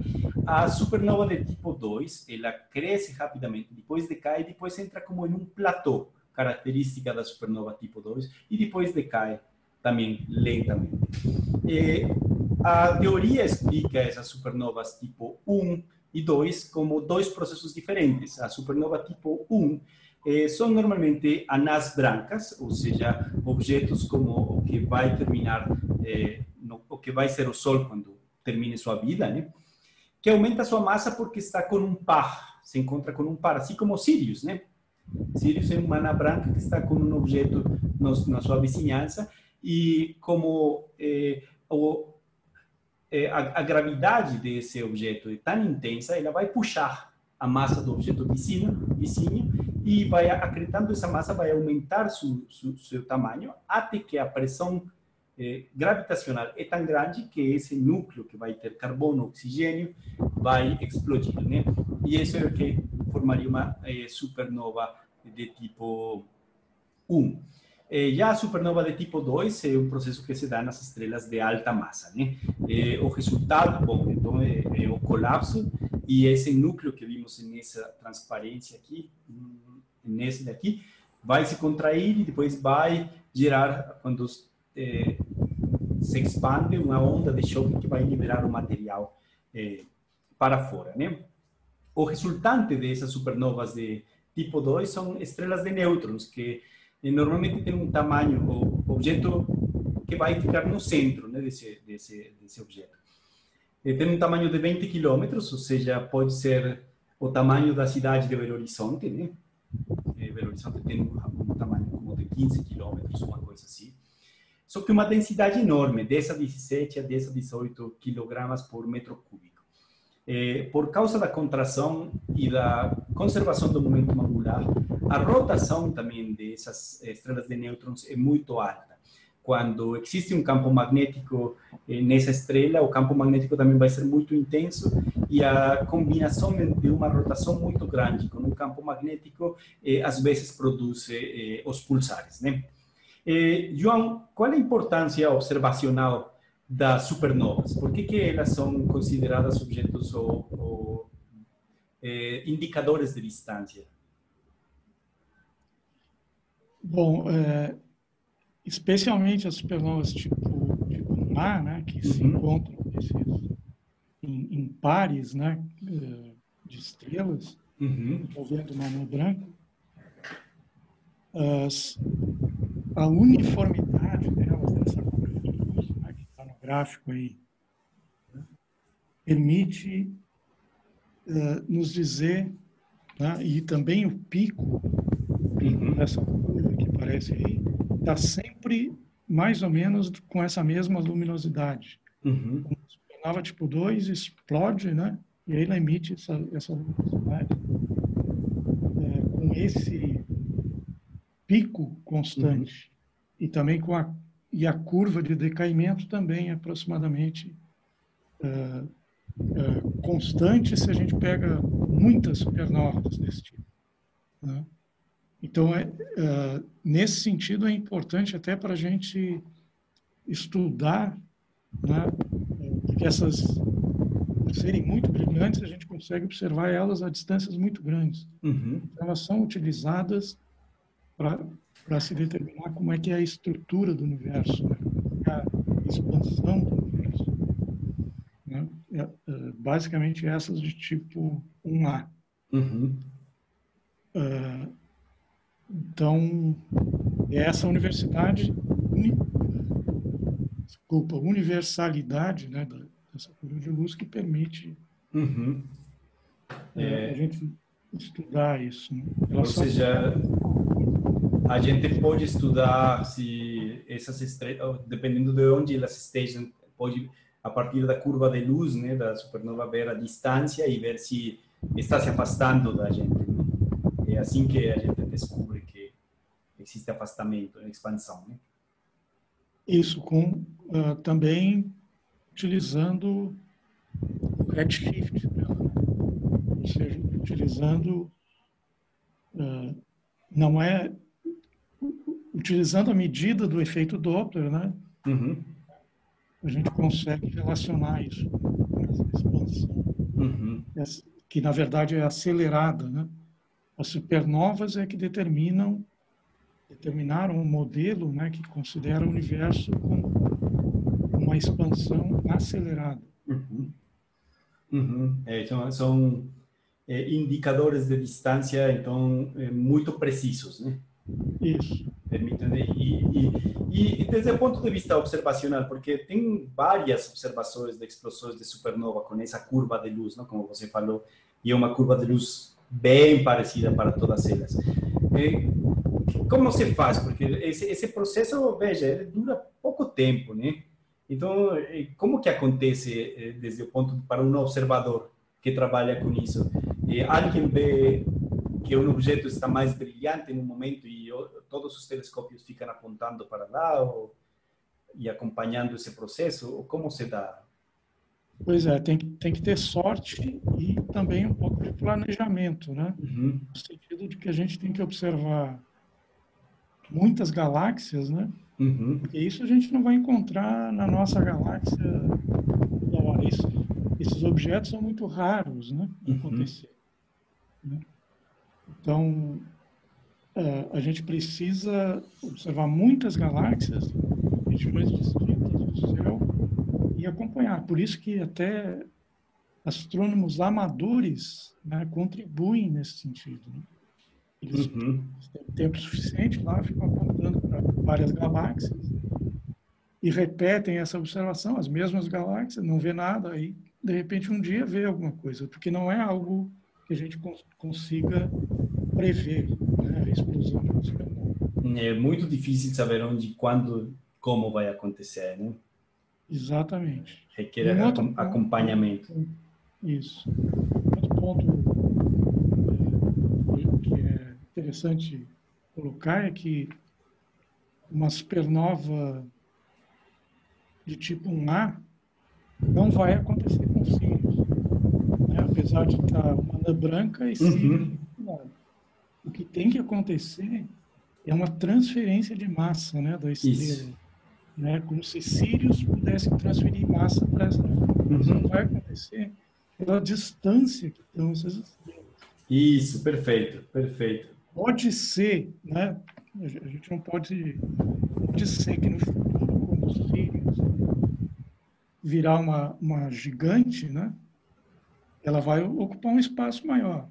A: A supernova de tipo 2, ela cresce rapidamente, depois decai e depois entra como em um platô, característica da supernova tipo 2, e depois decai também lentamente. A teoria explica essas supernovas tipo 1 e 2 como dois processos diferentes. A supernova tipo 1 são normalmente anãs brancas, ou seja, objetos como o que vai terminar, o que vai ser o Sol quando termine sua vida, né? Que aumenta sua massa porque está com um par, se encontra com um par, assim como Sirius, né? Sirius é uma anã branca que está com um objeto na sua vizinhança, e como a gravidade desse objeto é tão intensa, ela vai puxar a massa do objeto vizinho e vai acreditando essa massa vai aumentar seu tamanho até que a pressão gravitacional é tão grande que esse núcleo que vai ter carbono, oxigênio, vai explodir, né? E isso é o que formaria uma supernova de tipo 1. Já a supernova de tipo 2 é um processo que se dá nas estrelas de alta massa, né? O resultado, bom, então é o colapso, e esse núcleo que vimos nessa transparência aqui, nesse daqui, vai se contrair e depois vai gerar, quando se expande, uma onda de choque que vai liberar o material para fora, né? O resultante dessas supernovas de tipo 2 são estrelas de nêutrons, que normalmente tem um tamanho, o objeto que vai ficar no centro, né, desse objeto. Tem um tamanho de 20 quilômetros, ou seja, pode ser o tamanho da cidade de Belo Horizonte, né? Belo Horizonte tem um tamanho como de 15 quilômetros, uma coisa assim. Só que uma densidade enorme, 10 a 17 a 10 a 18 quilogramas por metro cúbico. Por causa da contração e da conservação do momento angular, a rotação também dessas estrelas de nêutrons é muito alta. Quando existe um campo magnético nessa estrela, o campo magnético também vai ser muito intenso, e a combinação de uma rotação muito grande com um campo magnético às vezes produz os pulsares, né? João, qual é a importância observacional das supernovas? Por que elas são consideradas objetos ou indicadores de distância?
B: Bom, especialmente as supernovas tipo mar, né, que se encontram em pares, né, de estrelas, envolvendo uma anã branca, a uniformidade delas, dessa curva de luz, né, que está no gráfico aí, né, permite nos dizer, né, e também o pico dessa curva que aparece aí, está sempre mais ou menos com essa mesma luminosidade. Uma supernova tipo 2 explode, né, e aí ela emite essa luminosidade com esse pico constante e também com a curva de decaimento também aproximadamente constante se a gente pega muitas supernovas desse tipo, né? Então, nesse sentido, é importante até para a gente estudar, né, porque essas, por serem muito brilhantes, a gente consegue observar elas a distâncias muito grandes. Então, elas são utilizadas para se determinar como é que é a estrutura do universo, né? A expansão do universo, né? Basicamente essas de tipo 1A. Então, essa universalidade, né, dessa curva de luz que permite a gente estudar isso, né?
A: Ou seja, a gente pode estudar se essas estrelas, dependendo de onde elas estejam, pode, a partir da curva de luz, né, da supernova, ver a distância e ver se está se afastando da gente, né? É assim que a gente descobre que existe afastamento, expansão, né?
B: Isso, também utilizando o redshift dela, né? Ou seja, utilizando utilizando a medida do efeito Doppler, né? A gente consegue relacionar isso com essa expansão, que na verdade é acelerada, né? As supernovas é que determinaram um modelo, né, que considera o universo como uma expansão acelerada.
A: Então, são indicadores de distância, então, muito precisos, né?
B: Isso.
A: E desde o ponto de vista observacional, porque tem várias observações de explosões de supernova com essa curva de luz, não? Como você falou, e é uma curva de luz bem parecida para todas elas. Como se faz? Porque esse processo, veja, ele dura pouco tempo, né? Então, como que acontece desde o ponto para um observador que trabalha com isso? Alguém vê que um objeto está mais brilhante no momento e todos os telescópios ficam apontando para lá e acompanhando esse processo? Ou como se dá?
B: Pois é, tem que ter sorte e também um pouco de planejamento, né? No sentido de que a gente tem que observar muitas galáxias, né? Porque isso a gente não vai encontrar na nossa galáxia toda hora. Esses objetos são muito raros, né, de acontecer, né? Então, a gente precisa observar muitas galáxias em regiões distintas do céu e acompanhar. Por isso que até astrônomos amadores, né, contribuem nesse sentido, né? Eles têm tempo suficiente lá, ficam apontando para várias galáxias e repetem essa observação, as mesmas galáxias, não vê nada, aí, de repente, um dia vê alguma coisa, porque não é algo que a gente consiga prever, né, a explosão de uma supernova.
A: É muito difícil saber onde, quando, como vai acontecer, né?
B: Exatamente.
A: Requer acompanhamento.
B: Isso. Outro ponto que é interessante colocar é que uma supernova de tipo 1A não vai acontecer com Sirius, né? Apesar de estar uma anã branca e Sirius. O que tem que acontecer é uma transferência de massa, né, da estrela. Isso. Né? Como se Sirius pudesse transferir massa para essa. Isso não vai acontecer pela distância que estão essas estrelas.
A: Isso, perfeito, perfeito.
B: Pode ser, né? A gente não pode ser que no futuro, quando Sirius virar uma gigante, né? Ela vai ocupar um espaço maior.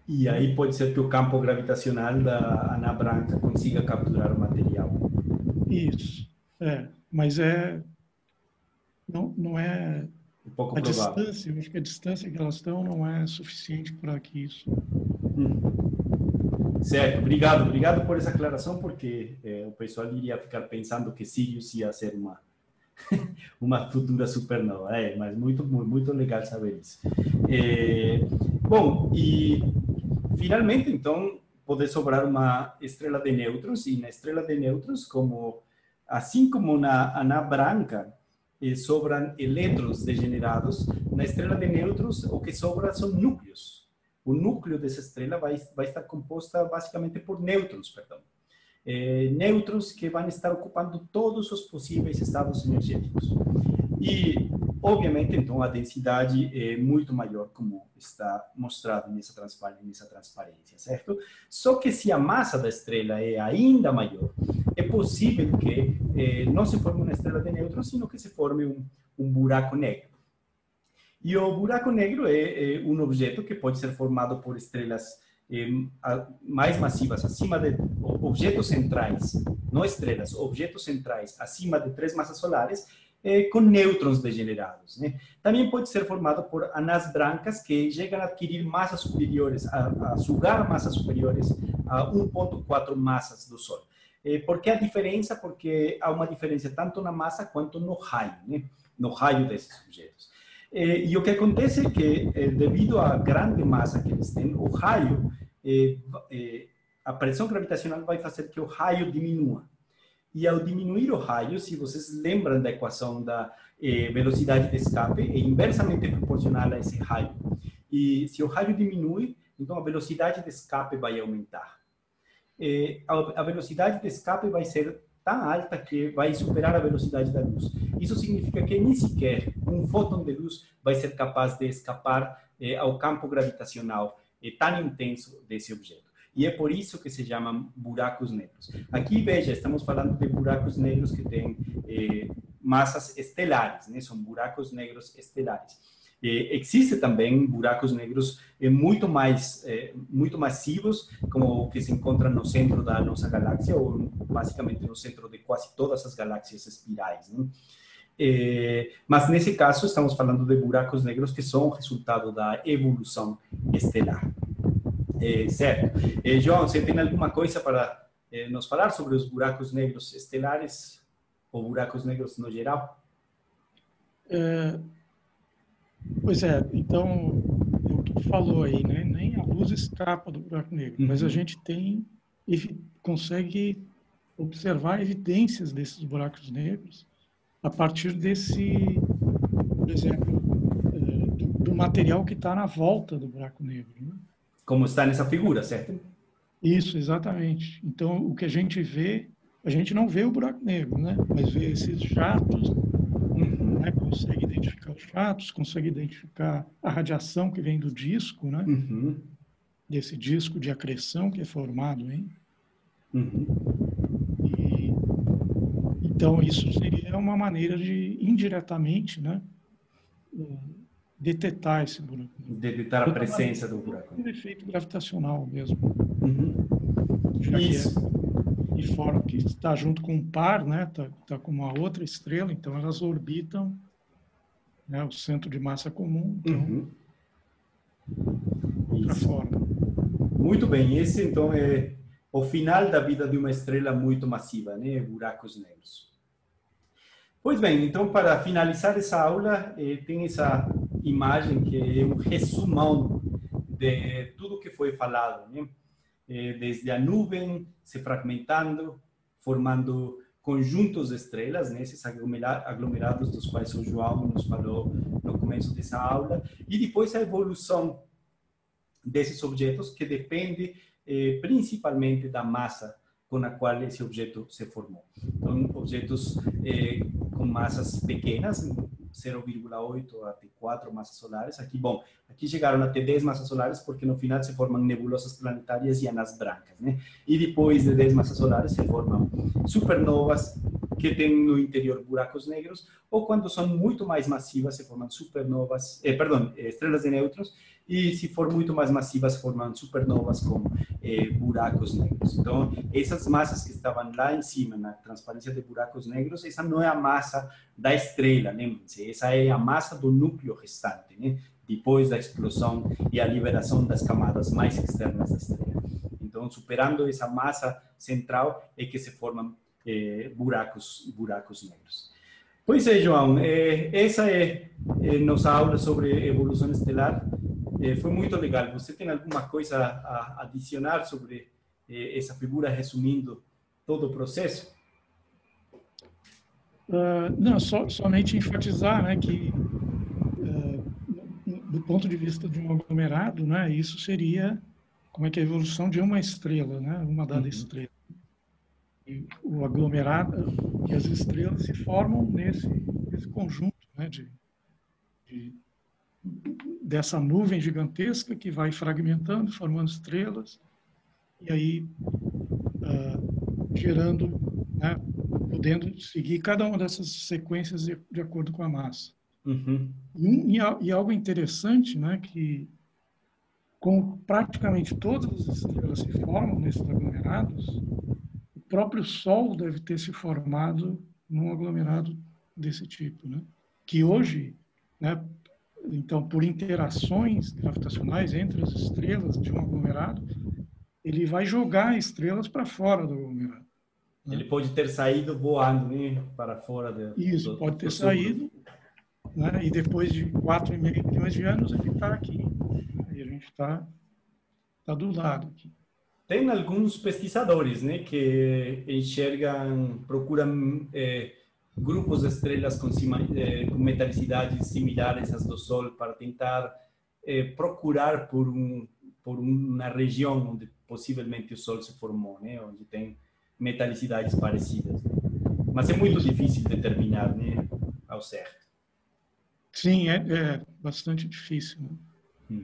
A: E aí pode ser que o campo gravitacional da anã branca consiga capturar o material.
B: Isso, mas não é
A: Um pouco
B: a
A: provável.
B: distância, eu acho que a distância que elas estão não é suficiente para que isso.
A: Certo, obrigado por essa aclaração, porque o pessoal iria ficar pensando que Sirius ia ser uma futura supernova. Mas muito legal saber isso. Bom, e finalmente, então, pode sobrar uma estrela de nêutrons, e na estrela de nêutrons, assim como na anã branca, sobram elétrons degenerados, na estrela de nêutrons o que sobra são núcleos. O núcleo dessa estrela vai estar composta basicamente por nêutrons, nêutrons que vão estar ocupando todos os possíveis estados energéticos. E, obviamente, então, a densidade é muito maior, como está mostrado nessa transparência, certo? Só que se a massa da estrela é ainda maior, é possível que não se forme uma estrela de nêutrons, sino que se forme um buraco negro. E o buraco negro é um objeto que pode ser formado por estrelas mais massivas, acima de objetos centrais, não estrelas, objetos centrais acima de 3 massas solares, com nêutrons degenerados, né? Também pode ser formado por anãs brancas que chegam a adquirir massas superiores, a sugar massas superiores a 1,4 massas do Sol. Por que a diferença? Porque há uma diferença tanto na massa quanto no raio, né? No raio desses objetos. E o que acontece é que, devido à grande massa que eles têm, o raio, a pressão gravitacional vai fazer que o raio diminua. E ao diminuir o raio, se vocês lembram da equação da velocidade de escape, é inversamente proporcional a esse raio. E se o raio diminui, então a velocidade de escape vai aumentar. A velocidade de escape vai ser tão alta que vai superar a velocidade da luz. Isso significa que nem sequer um fóton de luz vai ser capaz de escapar ao campo gravitacional tão intenso desse objeto. E é por isso que se chamam buracos negros. Aqui, veja, estamos falando de buracos negros que têm massas estelares, né? São buracos negros estelares. Existe também buracos negros muito massivos, como o que se encontra no centro da nossa galáxia, ou basicamente no centro de quase todas as galáxias espirais, né? Mas nesse caso estamos falando de buracos negros que são resultado da evolução estelar. Certo. João, você tem alguma coisa para nos falar sobre os buracos negros estelares ou buracos negros no geral?
B: Pois é, então, o que tu falou aí, né? Nem a luz escapa do buraco negro, mas a gente consegue observar evidências desses buracos negros a partir por exemplo, do material que está na volta do buraco negro, né?
A: Como está nessa figura, certo?
B: Isso, exatamente. Então, o que a gente vê, a gente não vê o buraco negro, né? Mas vê esses jatos, né? Consegue identificar os jatos, consegue identificar a radiação que vem do disco, né? Desse disco de acreção que é formado, hein? Então, isso seria uma maneira de, indiretamente, né? Detectar esse buraco.
A: Detectar a presença do buraco.
B: Um efeito gravitacional mesmo.
A: Isso.
B: De forma que está junto com um par, né? Tá com uma outra estrela, então elas orbitam, né, o centro de massa comum. Então, outra forma.
A: Muito bem. Esse, então, é o final da vida de uma estrela muito massiva, né? Buracos negros. Pois bem, então, para finalizar essa aula, tem essa imagem que é um resumão de tudo que foi falado, né? Desde a nuvem se fragmentando, formando conjuntos de estrelas, né? Esses aglomerados dos quais o João nos falou no começo dessa aula, e depois a evolução desses objetos, que depende principalmente da massa com a qual esse objeto se formou. Então, objetos com massas pequenas, 0,8 até 4 massas solares. Aqui chegaram até 10 massas solares, porque no final se formam nebulosas planetárias e anãs brancas, né? E depois de 10 massas solares se formam supernovas que tem no interior buracos negros, ou quando são muito mais massivas, se formam supernovas, estrelas de nêutrons, e se for muito mais massivas, formam supernovas com buracos negros. Então, essas massas que estavam lá em cima, na transparência de buracos negros, essa não é a massa da estrela, lembrem-se, essa é a massa do núcleo restante, né? Depois da explosão e a liberação das camadas mais externas da estrela. Então, superando essa massa central é que se formam buracos negros. Pois é, João, essa é nossa aula sobre evolução estelar. Foi muito legal. Você tem alguma coisa a adicionar sobre essa figura, resumindo todo o processo?
B: Não, somente enfatizar, né, que do ponto de vista de um aglomerado, né, isso seria como é que é a evolução de uma estrela, né, uma dada estrela. E o aglomerado e as estrelas se formam nesse conjunto, né, dessa nuvem gigantesca que vai fragmentando, formando estrelas, e aí gerando, né, podendo seguir cada uma dessas sequências de acordo com a massa.
A: Uhum.
B: E algo interessante, né, que como praticamente todas as estrelas se formam nesses aglomerados, o próprio Sol deve ter se formado num aglomerado desse tipo, né? Que hoje, né, então, por interações gravitacionais entre as estrelas de um aglomerado, ele vai jogar estrelas para fora do aglomerado.
A: Né? Ele pode ter saído voando, né, para fora
B: Isso, pode ter saído, né, e depois de 4,5 bilhões de anos ele está aqui. E a gente está do lado aqui.
A: Tem alguns pesquisadores, né, que enxergam, procuram grupos de estrelas com metalicidades similares às do Sol para tentar procurar por uma região onde possivelmente o Sol se formou, né, onde tem metalicidades parecidas. Mas é muito difícil determinar, né, ao certo.
B: Sim, é bastante difícil, né?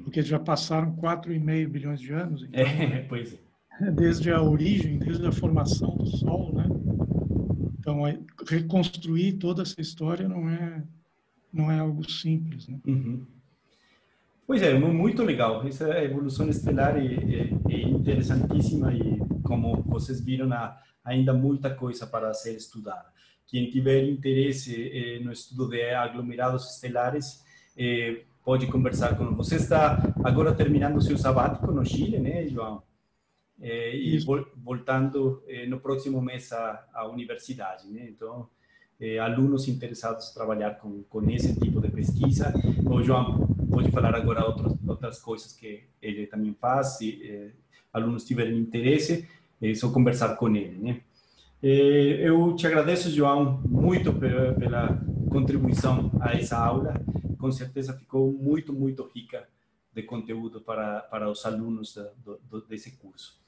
B: Porque já passaram 4,5 bilhões de anos. Então,
A: pois
B: é. Desde a origem, desde a formação do Sol, né? Então, reconstruir toda essa história não é algo simples, né?
A: Uhum. Pois é, muito legal. Essa evolução estelar é interessantíssima e, como vocês viram, há ainda muita coisa para ser estudada. Quem tiver interesse no estudo de aglomerados estelares, pode conversar com você. Está agora terminando o seu sabático no Chile, né, João? E voltando no próximo mês à universidade, né? Então, alunos interessados em trabalhar com esse tipo de pesquisa. O João pode falar agora outras coisas que ele também faz. Se alunos tiverem interesse, é só conversar com ele, né? Eu te agradeço, João, muito pela contribuição a essa aula. Com certeza ficou muito, muito rica de conteúdo para os alunos desse curso.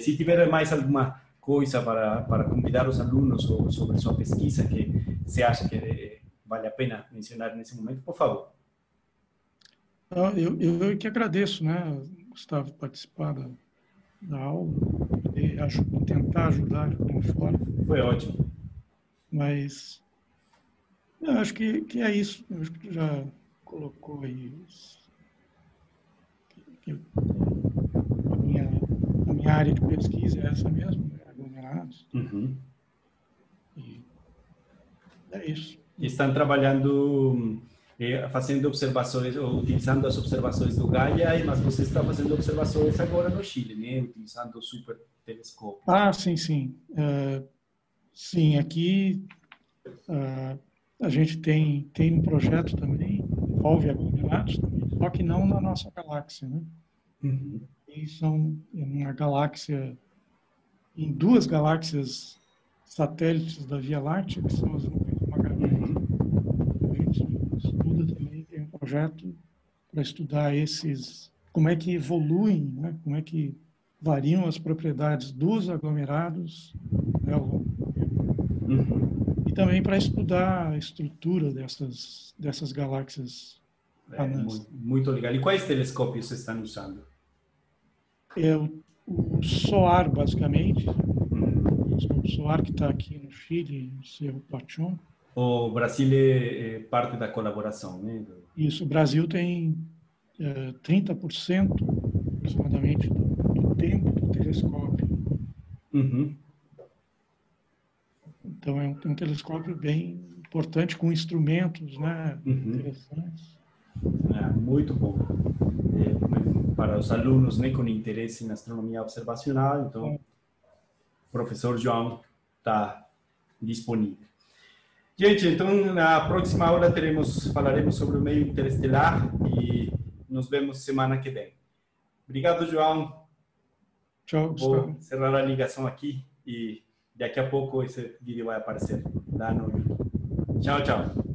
A: Se tiver mais alguma coisa para convidar os alunos sobre sua pesquisa que você acha que vale a pena mencionar nesse momento, por favor.
B: Eu que agradeço, né, Gustavo, participar da aula, e tentar ajudar de alguma forma.
A: Foi ótimo.
B: Mas eu acho que é isso. Eu acho que já colocou aí a minha área de pesquisa é essa mesmo, né? Aglomerados.
A: Uhum.
B: E é isso.
A: Estão trabalhando, fazendo observações, ou utilizando as observações do Gaia, mas você está fazendo observações agora no Chile, né? Utilizando o super telescópio.
B: Ah, sim, sim. Sim, aqui a gente tem um projeto também, envolve aglomerados também, só que não na nossa galáxia, né?
A: Uhum.
B: E são uma galáxia, em duas galáxias satélites da Via Láctea, que são as nuvens de Magallanes. A gente estuda também, tem um projeto para estudar como é que evoluem, né? Como é que variam as propriedades dos aglomerados, né, ao longo do tempo.
A: Uhum.
B: E também para estudar a estrutura dessas galáxias anãs.
A: Muito legal. E quais telescópios vocês estão usando?
B: O SOAR, basicamente, O SOAR que está aqui no Chile, o Cerro Pachón.
A: O Brasil é parte da colaboração, né?
B: Isso, o Brasil tem 30% aproximadamente do tempo do telescópio.
A: Uhum.
B: Então, é um telescópio bem importante, com instrumentos, né, interessantes.
A: Muito bom. Para os alunos, né, com interesse em astronomia observacional, então, o professor João está disponível. Gente, então, na próxima aula falaremos sobre o meio interestelar e nos vemos semana que vem. Obrigado, João.
B: Tchau, Gustavo.
A: Vou encerrar a ligação aqui e daqui a pouco esse vídeo vai aparecer lá no YouTube. Tchau, tchau.